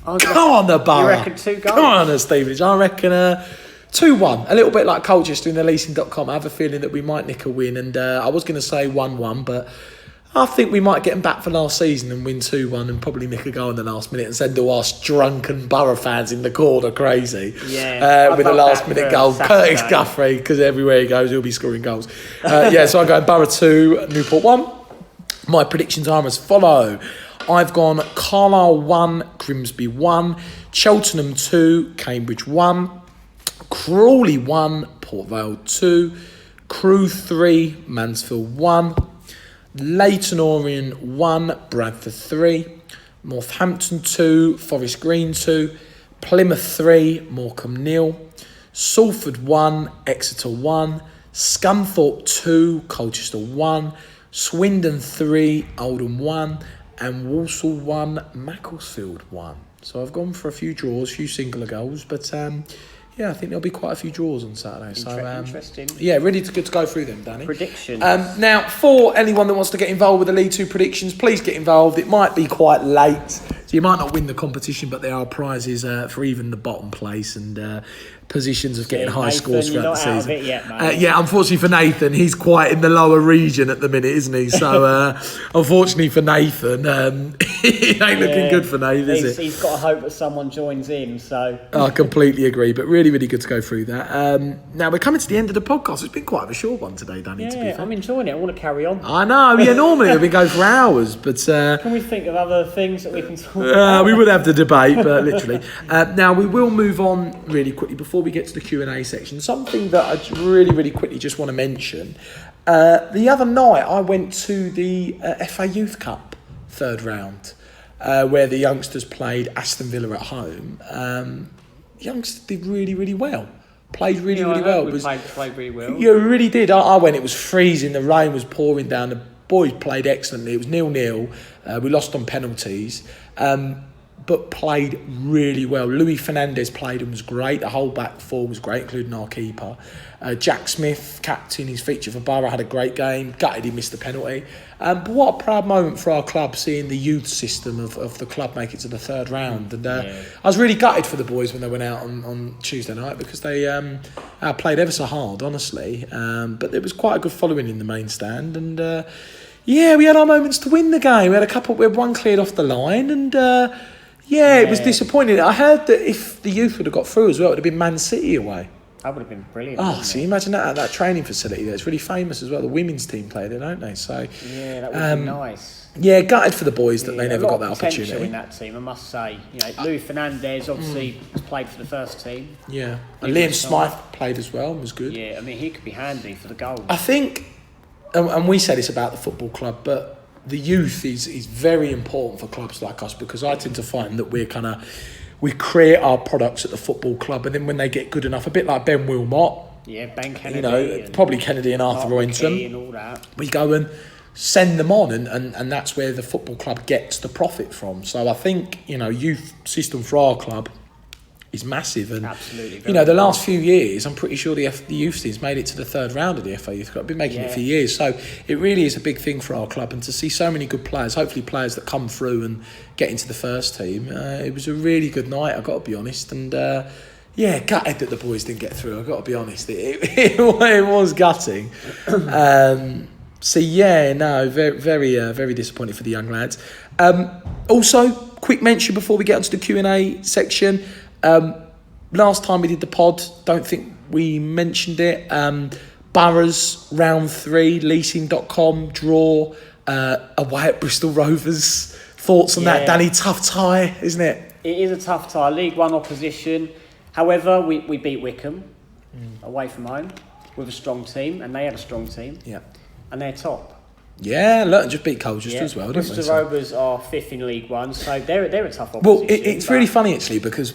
Come on, the Borough. You reckon 2 goals? Come on, the Stevenage. I reckon 2-1. A little bit like Colchester in the leasing.com. I have a feeling that we might nick a win. And I was going to say 1-1, but I think we might get them back for last season and win 2-1 and probably nick a goal in the last minute and send all our drunken Borough fans in the corner crazy. Yeah. With a last minute goal. Curtis Guthrie, because everywhere he goes, he'll be scoring goals. So I'm going Borough 2, Newport 1. My predictions are as follow. I've gone Carlisle 1, Grimsby 1, Cheltenham 2, Cambridge 1, Crawley 1, Port Vale 2, Crewe 3, Mansfield 1, Leyton Orient 1, Bradford 3, Northampton 2, Forest Green 2, Plymouth 3, Morecambe 0, Salford 1, Exeter 1, Scunthorpe 2, Colchester 1, Swindon 3, Oldham 1, and Walsall 1, Macclesfield 1. So I've gone for a few draws, a few singular goals, but I think there'll be quite a few draws on Saturday. Interesting. Yeah, really good to go through them, Danny. Predictions. Now, for anyone that wants to get involved with the League 2 predictions, please get involved. It might be quite late, so you might not win the competition, but there are prizes for even the bottom place and positions of getting high scores throughout the season. Out of it yet, mate. Unfortunately for Nathan, he's quite in the lower region at the minute, isn't he? So, unfortunately for Nathan, it ain't looking good for Nathan, is it? He's got to hope that someone joins in, so... I completely agree, but really, really good to go through that. Now, we're coming to the end of the podcast. It's been quite a short one today, Danny, to be fair. I'm enjoying it. I want to carry on. I know, normally we go for hours, but... Can we think of other things that we can talk about? We would have the debate, but literally. Now, we will move on really quickly before we get to the Q&A section. Something that I really, really quickly just want to mention. The other night, I went to the FA Youth Cup third round, where the youngsters played Aston Villa at home. Youngsters did really, really well. Played really well. Played really well. Yeah, we really did. I went, it was freezing, the rain was pouring down, the boys played excellently. It was 0-0. We lost on penalties. But played really well. Louis Fernandez played and was great. The whole back four was great, including our keeper. Jack Smith, captain, his feature for Borough, had a great game. Gutted he missed the penalty. But what a proud moment for our club, seeing the youth system of the club make it to the third round. And I was really gutted for the boys when they went out on Tuesday night, because they played ever so hard, honestly. But there was quite a good following in the main stand. And we had our moments to win the game. We had one cleared off the line, and... it was disappointing. I heard that if the youth would have got through as well, it would have been Man City away. That would have been brilliant. So you imagine that at that training facility there. It's really famous as well. The women's team played it, don't they? So that would be nice. Yeah, gutted for the boys that they never got that opportunity. In that team, I must say. Louis Fernandez obviously has played for the first team. Yeah, and Liam Smythe played as well and was good. Yeah, he could be handy for the goal. I think, and we say this about the football club, but the youth is very important for clubs like us, because I tend to find that we create our products at the football club, and then when they get good enough, a bit like Ben Wilmot, Ben Kennedy, probably Kennedy and Arthur Roynton, and all that, we go and send them on, and that's where the football club gets the profit from. So I think youth system for our club is massive, and absolutely, the last few years, I'm pretty sure the youth team's made it to the third round of the FA Youth Cup. I've been making it for years, so it really is a big thing for our club, and to see so many good players, hopefully players that come through and get into the first team, it was a really good night, I've got to be honest, and gutted that the boys didn't get through, I've got to be honest, it was gutting. Very disappointed for the young lads. Also, quick mention before we get onto the Q&A section. Last time we did the pod, don't think we mentioned it. Borough's round 3, leasing.com draw away at Bristol Rovers. Thoughts on that, Danny? Tough tie, isn't it? It is a tough tie. League One opposition. However, we beat Wickham away from home with a strong team, and they had a strong team. Yeah. And they're top. Yeah, Luton just beat Colchester as well, didn't they? Bristol Rovers are 5th in League One, so they're a tough opposition. Well, it's really funny actually, because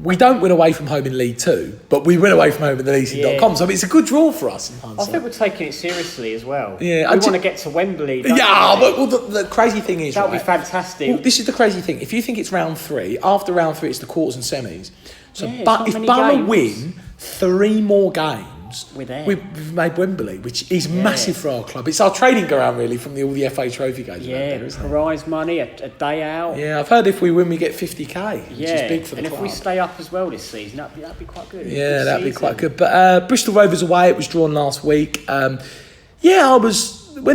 we don't win away from home in League 2, but we win away from home in the leasing.com. So it's a good draw for us in hindsight. I think we're taking it seriously as well. Yeah, we want to get to Wembley. But the crazy thing is, that would be fantastic. Well, this is the crazy thing. If you think it's round 3, after round 3 it's the quarters and semis. So, but if Borough win 3 more games, we've made Wembley, which is massive for our club. It's our training ground really from all the FA Trophy games. Prize money, a day out. Yeah, I've heard if we win we get 50k, which is big for the club. And if we stay up as well this season, that'd be quite good. Yeah, that'd be quite good. But Bristol Rovers away, it was drawn last week. When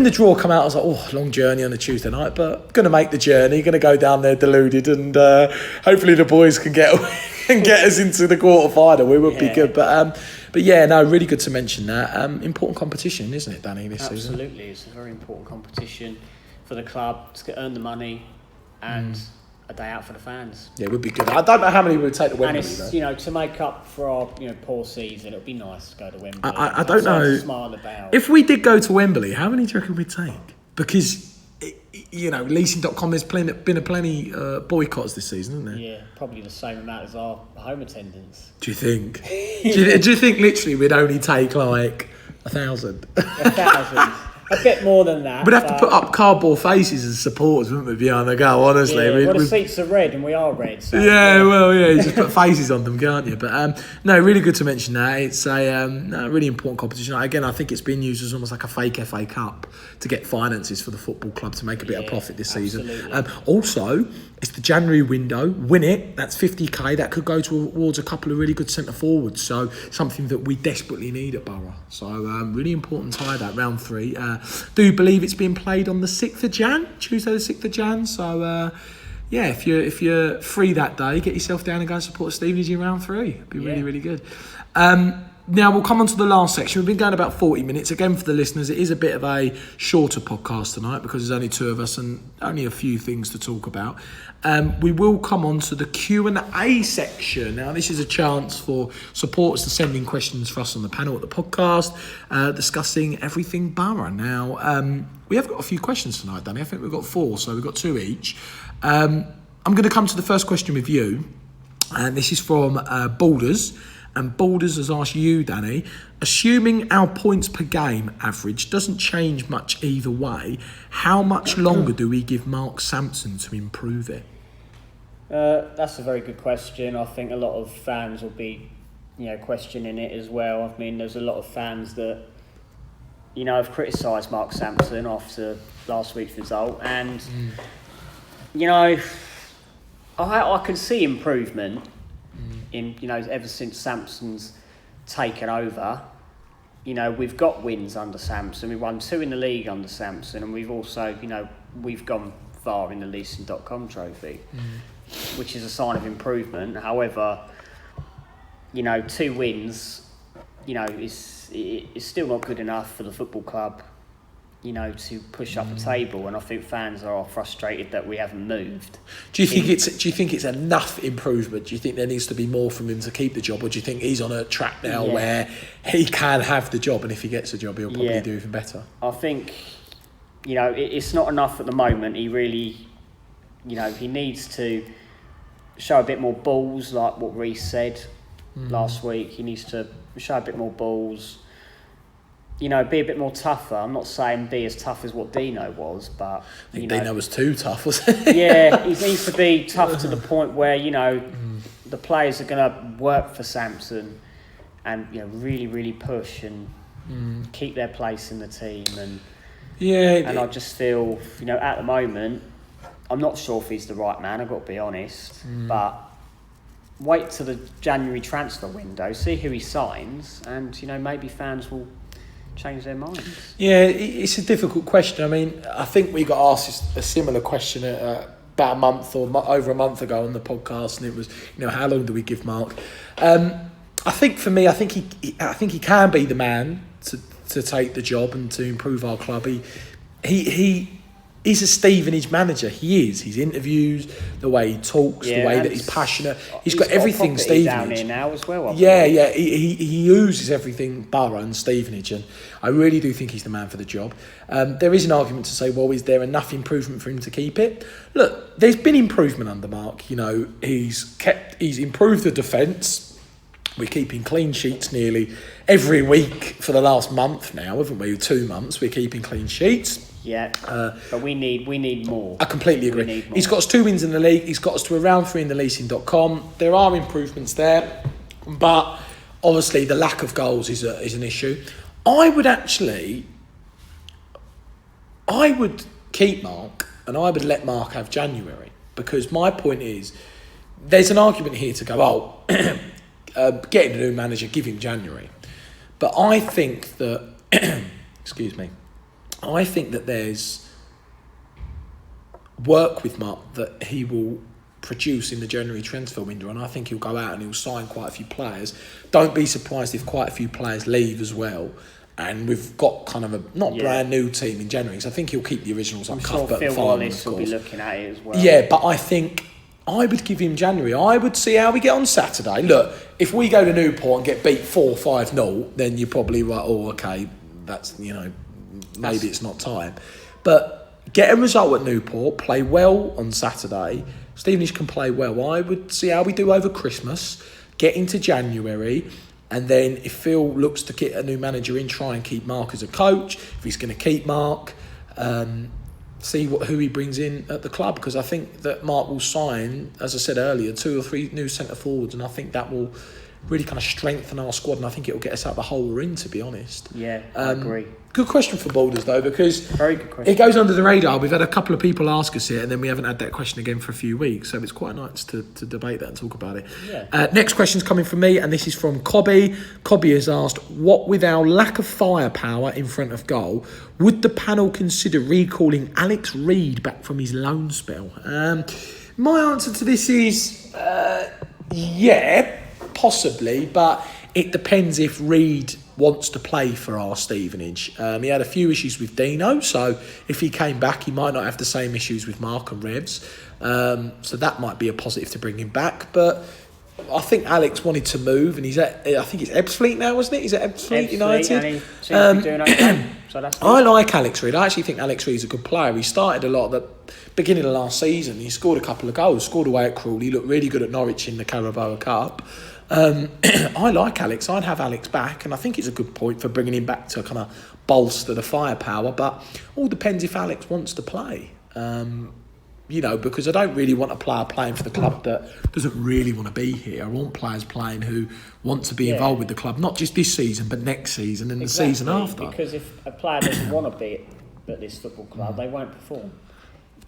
the draw came out, I was like, long journey on a Tuesday night, but going to make the journey, going to go down there deluded, and hopefully the boys can get us into the quarter-final. We would be good. But really good to mention that. Important competition, isn't it, Danny, this season? Absolutely. It's a very important competition for the club to earn the money and a day out for the fans. Yeah, it would be good. I don't know how many would take to Wembley, And it's, though. to make up for our, poor season, it would be nice to go to Wembley. I don't know. To smile about. If we did go to Wembley, how many do you reckon we'd take? Because, leasing.com, there's been plenty boycotts this season, isn't there? Yeah, probably the same amount as our home attendance. Do you think? do you think literally we'd only take like 1,000? 1,000. A bit more than that. We'd have to put up cardboard faces as supporters, wouldn't we, behind the goal, honestly? Yeah, the seats are red and we are red. So, you just put faces on them, can't you? But no, really good to mention that. It's a really important competition. Again, I think it's been used as almost like a fake FA Cup to get finances for the football club to make a bit of profit this season. Also, it's the January window. Win it, that's 50k. That could go towards a couple of really good centre forwards. So something that we desperately need at Borough. So really important tie, that round 3. Do believe it's being played on the 6th of Jan, Tuesday the 6th of Jan. So if you're free that day, get yourself down and go and support Stevenage in round 3. It'd be really, really good. Now we'll come on to the last section. We've been going about 40 minutes. Again, for the listeners, it is a bit of a shorter podcast tonight because there's only 2 of us and only a few things to talk about. We will come on to the Q&A section. Now, this is a chance for supporters to send in questions for us on the panel at the podcast, discussing everything Borough. Now, we have got a few questions tonight, Danny. I think we've got 4, so we've got 2 each. I'm going to come to the first question with you, and this is from Boulders. And Boulders has asked you, Danny, assuming our points per game average doesn't change much either way, how much longer do we give Mark Sampson to improve it? That's a very good question. I think a lot of fans will be, questioning it as well. I mean, there's a lot of fans that, have criticised Mark Sampson after last week's result. And, I can see improvement in, ever since Sampson's taken over. We've got wins under Sampson. We won 2 in the league under Sampson, and we've also, we've gone far in the leasing.com trophy, which is a sign of improvement. However, 2 wins, is still not good enough for the football club, to push up the table, and I think fans are frustrated that we haven't moved. Do you think it's enough improvement? Do you think there needs to be more from him to keep the job, or do you think he's on a track now where he can have the job, and if he gets a job, he'll probably do even better? I think, it's not enough at the moment. He really, he needs to show a bit more balls, like what Reece said last week. He needs to show a bit more balls. Be a bit more tougher. I'm not saying be as tough as what Dino was, but... I think Dino was too tough, wasn't he? Yeah, he needs to be tough to the point where, the players are going to work for Sampson and, really, really push and keep their place in the team. And I just feel, at the moment, I'm not sure if he's the right man, I've got to be honest, but wait till the January transfer window, see who he signs, and, maybe fans will change their minds. Yeah, it's a difficult question. I mean, I think we got asked a similar question about a month or over a month ago on the podcast, and it was, how long do we give Mark? I think for me, I think he can be the man to take the job and to improve our club. He's a Stevenage manager. He is. His interviews, the way he talks, the way that he's passionate. He's got everything Stevenage. Down here now as well. He oozes everything Borough and Stevenage, and I really do think he's the man for the job. There is an argument to say, well, is there enough improvement for him to keep it? Look, there's been improvement under Mark. He's improved the defence. We're keeping clean sheets nearly every week for the last month now, haven't we? 2 months. We're keeping clean sheets. Yeah, but we need more. I completely agree. He's got us 2 wins in the league. He's got us to a round 3 in the leasing.com. There are improvements there, but obviously the lack of goals is an issue. I would keep Mark, and I would let Mark have January, because my point is, there's an argument here to go, getting a new manager, give him January. But I think that, excuse me, I think that there's work with Mark that he will produce in the January transfer window, and I think he'll go out and he'll sign quite a few players. Don't be surprised if quite a few players leave as well, and we've got kind of a brand new team in January. So I think he'll keep the originals. I'm sure Phil Wallace will be looking at it as well. Yeah, but I think I would give him January. I would see how we get on Saturday. Look, if we go to Newport and get beat 4-5-0, then you're probably right, okay, that's, maybe it's not time. But get a result at Newport, play well on Saturday. Stevenage can play well. I would see how we do over Christmas, get into January, and then if Phil looks to get a new manager in, try and keep Mark as a coach. If he's going to keep Mark, see who he brings in at the club, because I think that Mark will sign, as I said earlier, 2 or 3 new centre forwards, and I think that will really kind of strengthen our squad, and I think it will get us out the hole we're in, to be honest. Yeah, I agree. Good question for Boulders, though, because very good question. It goes under the radar. We've had a couple of people ask us it, and then we haven't had that question again for a few weeks, so it's quite nice to debate that and talk about it. Yeah. Next question's coming from me, and this is from Cobby. Cobby has asked, what with our lack of firepower in front of goal, would the panel consider recalling Alex Reid back from his loan spell? My answer to this is, yeah, possibly, but it depends if Reid wants to play for our Stevenage. He had a few issues with Dino, so if he came back, he might not have the same issues with Mark and Revs. So that might be a positive to bring him back. But I think Alex wanted to move, and he's at, I think it's Ebbsfleet now, wasn't it? He's at Ebbsfleet United. And he seems to be doing okay. So that's good. I like Alex Reid. I actually think Alex Reid's a good player. He started a lot at the beginning of last season. He scored a couple of goals, scored away at Crawley. He looked really good at Norwich in the Carabao Cup. I like Alex. I'd have Alex back, and I think it's a good point for bringing him back to kind of bolster the firepower. But all depends if Alex wants to play. Because I don't really want a player playing for the club that doesn't really want to be here. I want players playing who want to be involved with the club, not just this season, but next season and the season after. Because if a player doesn't want to be at this football club, they won't perform.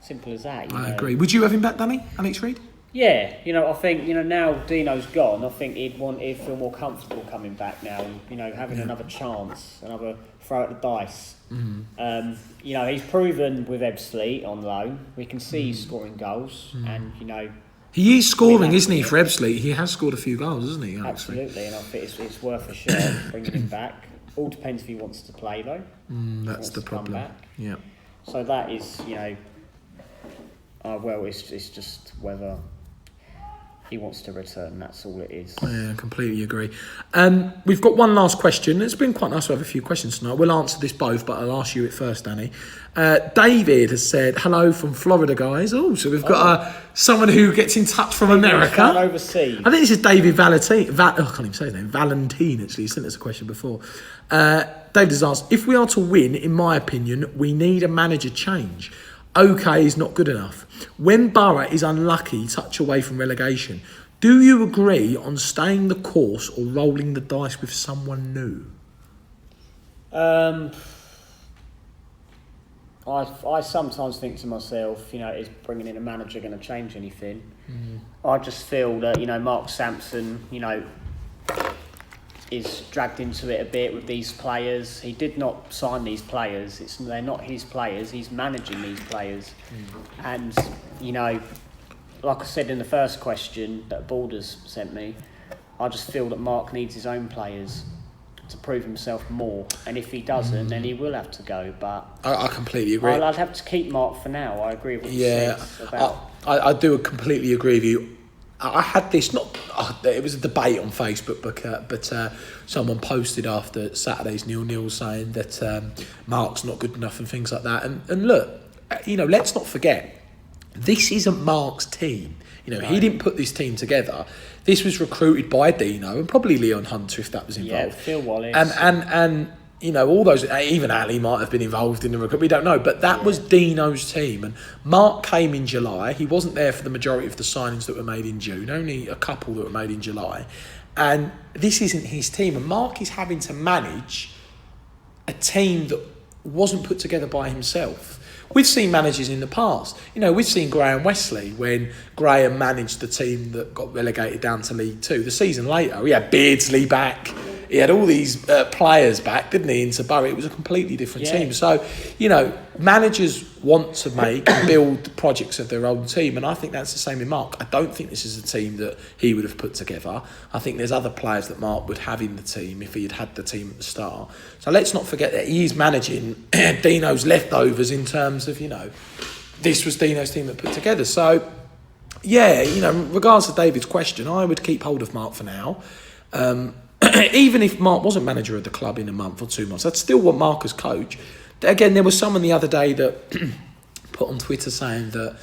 Simple as that. I agree. Would you have him back, Danny? Alex Reid? Yeah, I think now Dino's gone. I think he'd feel more comfortable coming back now, and having another chance, another throw at the dice. He's proven with Ebbsfleet on loan. We can see he's scoring goals, and he is scoring, isn't he? For Ebbsfleet, he has scored a few goals, hasn't he? Absolutely, and I think it's worth a shot bringing him back. All depends if he wants to play though. That's the problem. Yeah. So that is, it's just whether he wants to return, that's all it is. Yeah, I completely agree. We've got one last question. It's been quite nice to have a few questions tonight. We'll answer this both, but I'll ask you it first, Danny. David has said, hello from Florida, guys. Oh, so we've got someone who gets in touch from America. Overseas. I think this is David Valentine. I can't even say his name. Valentine, actually. He sent us a question before. David has asked, if we are to win, in my opinion, we need a manager change. Okay is not good enough. When Borough is unlucky, touch away from relegation, do you agree on staying the course or rolling the dice with someone new? I sometimes think to myself, is bringing in a manager going to change anything? I just feel that, Mark Sampson, is dragged into it a bit with these players. He did not sign these players. They're not his players. He's managing these players. And, like I said in the first question that Boulders sent me, I just feel that Mark needs his own players to prove himself more. And if he doesn't, then he will have to go. But I completely agree. I'd have to keep Mark for now. I agree with what you said about... I do completely agree with you. I had this, it was a debate on Facebook, but someone posted after Saturday's 0-0 saying that Mark's not good enough and things like that. And look, let's not forget, this isn't Mark's team. He didn't put this team together. This was recruited by Dino and probably Leon Hunter, if that was involved. Yeah, Phil Wallace. And all those, even Ali might have been involved in the recruitment, we don't know, but that was Dino's team. And Mark came in July. He wasn't there for the majority of the signings that were made in June, only a couple that were made in July. And this isn't his team. And Mark is having to manage a team that wasn't put together by himself. We've seen managers in the past. We've seen Graham Wesley when Graham managed the team that got relegated down to League Two. The season later, he had Beardsley back. He had all these players back, didn't he, into Borough? It was a completely different team. So, managers want to make and build projects of their own team, and I think that's the same with Mark. I don't think this is a team that he would have put together. I think there's other players that Mark would have in the team if he had the team at the start. So let's not forget that he is managing Dino's leftovers in terms of, this was Dino's team that put together. So Yeah, regards to David's question, I would keep hold of Mark for now. Even if Mark wasn't manager of the club in a month or 2 months, I'd still want Mark as coach. Again, there was someone the other day that put on Twitter saying that,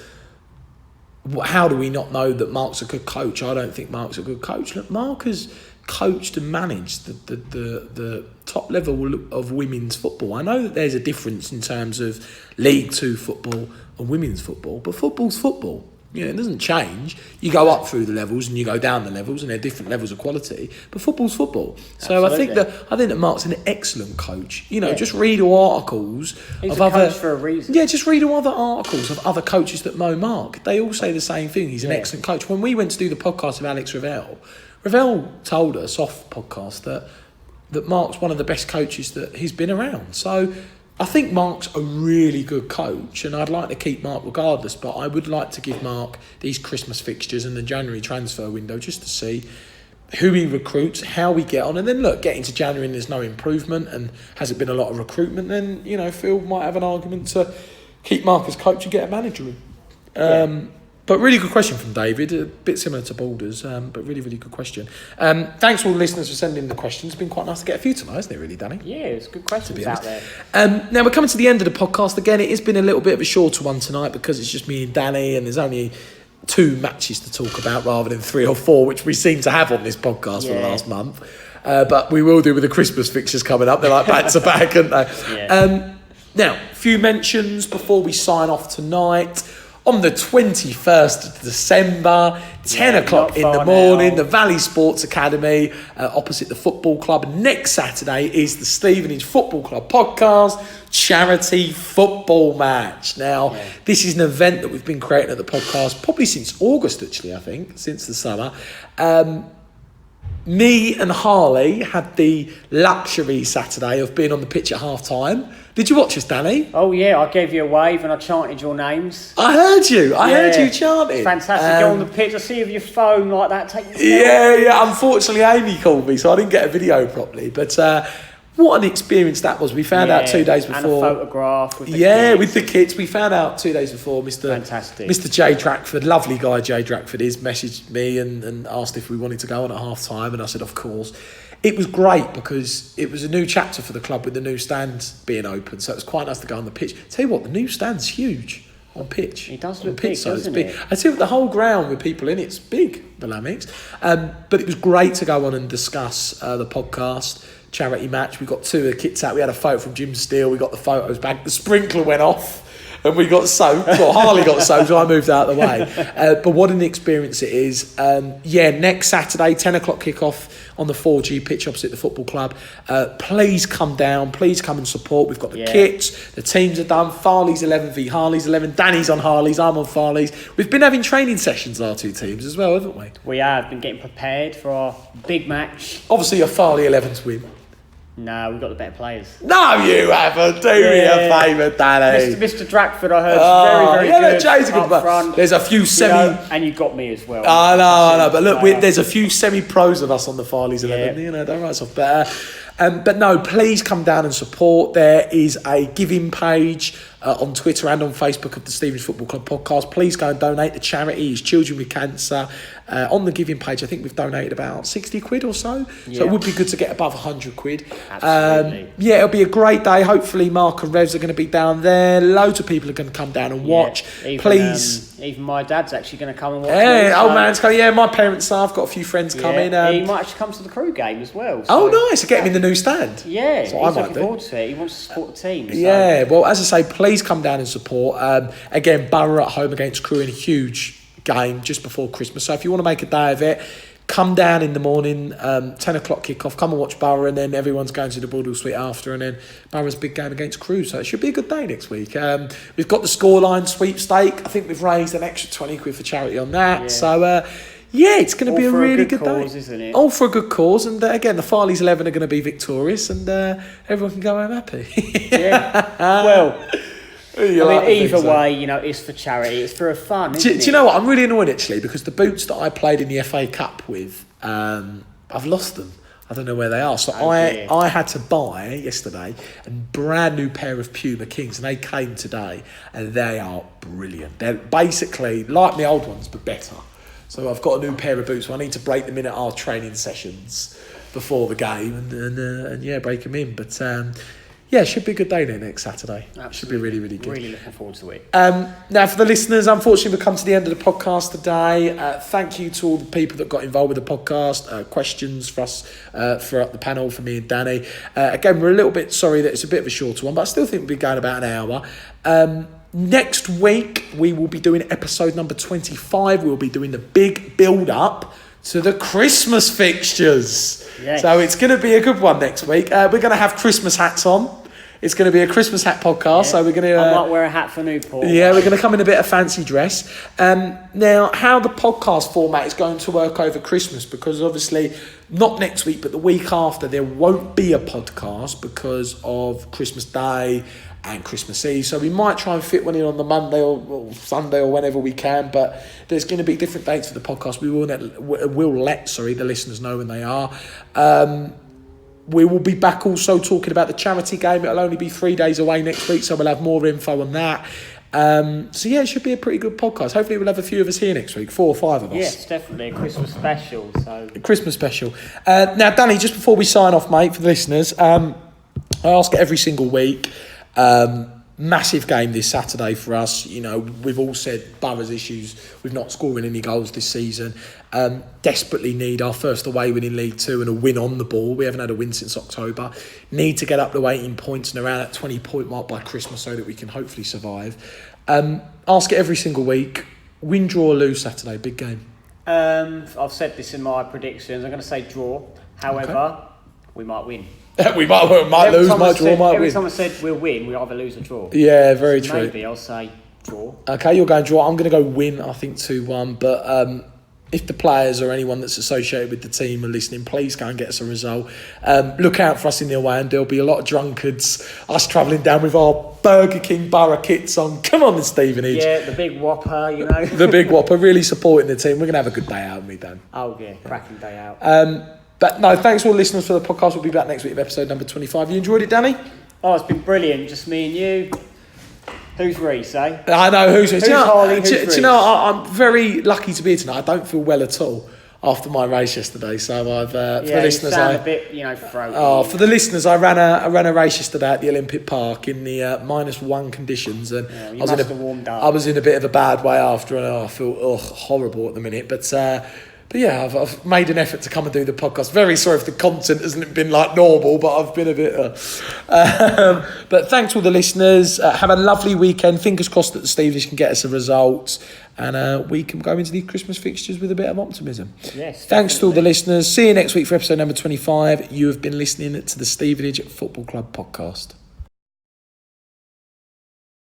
how do we not know that Mark's a good coach? I don't think Mark's a good coach. Look, Mark has coached and managed the top level of women's football. I know that there's a difference in terms of League Two football and women's football, but football's football. It doesn't change. You go up through the levels and you go down the levels, and there are different levels of quality. But football's football. So Absolutely. I think that Mark's an excellent coach. Just read all articles He's of a other coach for a reason. Yeah, just read all other articles of other coaches that know Mark. They all say the same thing. He's an excellent coach. When we went to do the podcast with Alex Ravel told us off podcast that Mark's one of the best coaches that he's been around. So I think Mark's a really good coach, and I'd like to keep Mark regardless, but I would like to give Mark these Christmas fixtures and the January transfer window just to see who he recruits, how we get on, and then look, get into January and there's no improvement and hasn't been a lot of recruitment, then, Phil might have an argument to keep Mark as coach and get a manager in. But really good question from David, a bit similar to Baldur's, but really, really good question. Thanks to all the listeners for sending the questions. It's been quite nice to get a few tonight, isn't it, really, Danny? Yeah, it's good questions out there. Now, we're coming to the end of the podcast. Again, it has been a little bit of a shorter one tonight because it's just me and Danny, and there's only 2 matches to talk about rather than 3 or 4, which we seem to have on this podcast for the last month. But we will do with the Christmas fixtures coming up. They're like back to back, aren't they? Yeah. Now, a few mentions before we sign off tonight. On the 21st of December, 10 o'clock in the morning, the Valley Sports Academy, opposite the football club. Next Saturday is the Stevenage Football Club podcast, charity football match. Now, this is an event that we've been creating at the podcast probably since August, actually, I think, since the summer. Me and Harley had the luxury Saturday of being on the pitch at half-time. Did you watch us, Danny? Oh, yeah, I gave you a wave and I chanted your names. I heard you. I heard you chanting. Fantastic. Go on the pitch. I see you with your phone like that. Take your Yeah. Unfortunately, Amy called me, so I didn't get a video properly. But what an experience that was. We found out 2 days before. And a photograph with the kids. With the kids. We found out 2 days before. Mr. Jay Drackford, lovely guy Jay Drackford is, messaged me and asked if we wanted to go on at half-time, and I said, of course. It was great because it was a new chapter for the club with the new stands being open, so it was quite nice to go on the pitch. Tell you what, the new stand's huge on pitch. It does look big, doesn't it? I see the whole ground with people in it's big, the Lamix. But it was great to go on and discuss the podcast charity match. We got 2 of the kits out. We had a photo from Jim Steele. We got the photos back. The sprinkler went off. And we got soaked. Well, Harley got soaked, so I moved out of the way. But what an experience it is. Next Saturday, 10 o'clock kickoff on the 4G pitch opposite the football club. Please come down. Please come and support. We've got the kits. The teams are done. Farley's 11 v Harley's 11. Danny's on Harley's. I'm on Farley's. We've been having training sessions, our 2 teams, as well, haven't we? We have been getting prepared for our big match. Obviously, a Farley 11's win. No, we've got the better players. No, you haven't. Do me a favour, Danny. Mr. Drackford, I heard, very, very good. Jay's a good front. There's a few and you got me as well. I know. But look, there's a few semi-pros of us on the Farley's 11. Don't write us off. But no, please come down and support. There is a giving page on Twitter and on Facebook of the Stevenage Football Club podcast. Please go and donate. The charity is Children with Cancer. On the giving page, I think we've donated about 60 quid or so. Yeah. So it would be good to get above 100 quid. Absolutely. It'll be a great day. Hopefully Mark and Revs are going to be down there. Loads of people are going to come down and watch. Please. Even my dad's actually going to come and watch. Yeah, old man's coming. Yeah, my parents are. I've got a few friends coming. He might actually come to the Crew game as well. So. Oh, nice. Get him in the new stand. Yeah, he's looking forward to it. He wants to support the team. So. Yeah, well, as I say, please come down and support. Again, Borough at home against Crewe in a huge game just before Christmas. So if you want to make a day of it, come down in the morning, 10 o'clock kickoff, come and watch Borough, and then everyone's going to the Bulldog Suite after, and then Borough's big game against Crewe. So it should be a good day next week. We've got the scoreline sweepstake. I think we've raised an extra 20 quid for charity on that. Yeah. So it's going to be a really good cause, day. Isn't it? All for a good cause. And again, the Farley's 11 are going to be victorious, and everyone can go home happy. Yeah. Well, either way, it's for charity. It's for a fun, isn't it? Do you know what? I'm really annoyed, actually, because the boots that I played in the FA Cup with, I've lost them. I don't know where they are. So I had to buy yesterday a brand new pair of Puma Kings, and they came today, and they are brilliant. They're basically like my old ones, but better. So I've got a new pair of boots, so I need to break them in at our training sessions before the game and break them in. But it should be a good day there next Saturday. Absolutely. Should be really, really good. Really looking forward to it. Now, for the listeners, unfortunately, we've come to the end of the podcast today. Thank you to all the people that got involved with the podcast. Questions for us, for the panel, for me and Danny. Again, we're a little bit sorry that it's a bit of a shorter one, but I still think we'll be going about an hour. Next week, we will be doing episode number 25. We'll be doing the big build-up to the Christmas fixtures. Yes. So it's going to be a good one next week. We're going to have Christmas hats on. It's going to be a Christmas hat podcast, so we're going to... I might wear a hat for Newport. Yeah, we're going to come in a bit of fancy dress. Now, how the podcast format is going to work over Christmas, because obviously, not next week, but the week after, there won't be a podcast because of Christmas Day and Christmas Eve. So we might try and fit one in on the Monday or Sunday or whenever we can, but there's going to be different dates for the podcast. We will let the listeners know when they are. We will be back also talking about the charity game. It'll only be 3 days away next week, so we'll have more info on that. It should be a pretty good podcast. Hopefully we'll have a few of us here next week, 4 or 5 of us. Yes, definitely, a Christmas special. A Christmas special. Now, Danny, just before we sign off, mate, for the listeners, I ask it every single week. Massive game this Saturday for us. You know, we've all said Borough's issues with not scoring any goals this season. Desperately need our first away win in League Two and a win on the ball. We haven't had a win since October. Need to get up to 18 points and around that 20-point mark by Christmas so that we can hopefully survive. Ask it every single week. Win, draw or lose Saturday. Big game. I've said this in my predictions. I'm going to say draw. However, we might win. We might lose, might draw, might win. Every time I said we'll win, we either lose or draw. Yeah, very true. Maybe I'll say draw. Okay, you're going draw. I'm going to go win, I think 2-1. But if the players or anyone that's associated with the team are listening, please go and get us a result. Look out for us in the away end. There'll be a lot of drunkards, us travelling down with our Burger King Borough kits on. Come on, Stevenage. Yeah, the big whopper, you know. The big whopper, really supporting the team. We're going to have a good day out, me, Dan. Oh, yeah, cracking day out. But no, thanks all listeners for the podcast. We'll be back next week with episode number 25. You enjoyed it, Danny? Oh, it's been brilliant. Just me and you. Who's Reece, eh? I know, who's Harley, who's Reece? Do you know, I'm very lucky to be here tonight. I don't feel well at all after my race yesterday. So I've, for the listeners, a bit, throaty. Oh, for the listeners, I ran a race yesterday at the Olympic Park in the -1 conditions, and you must have warmed up. I was in a bit of a bad way after, and I feel horrible at the minute. But yeah, I've made an effort to come and do the podcast. Very sorry if the content hasn't been like normal, but I've been a bit... but thanks to all the listeners. Have a lovely weekend. Fingers crossed that the Stevenage can get us a result. And we can go into the Christmas fixtures with a bit of optimism. Yes, thanks to all the listeners. See you next week for episode number 25. You have been listening to the Stevenage Football Club podcast.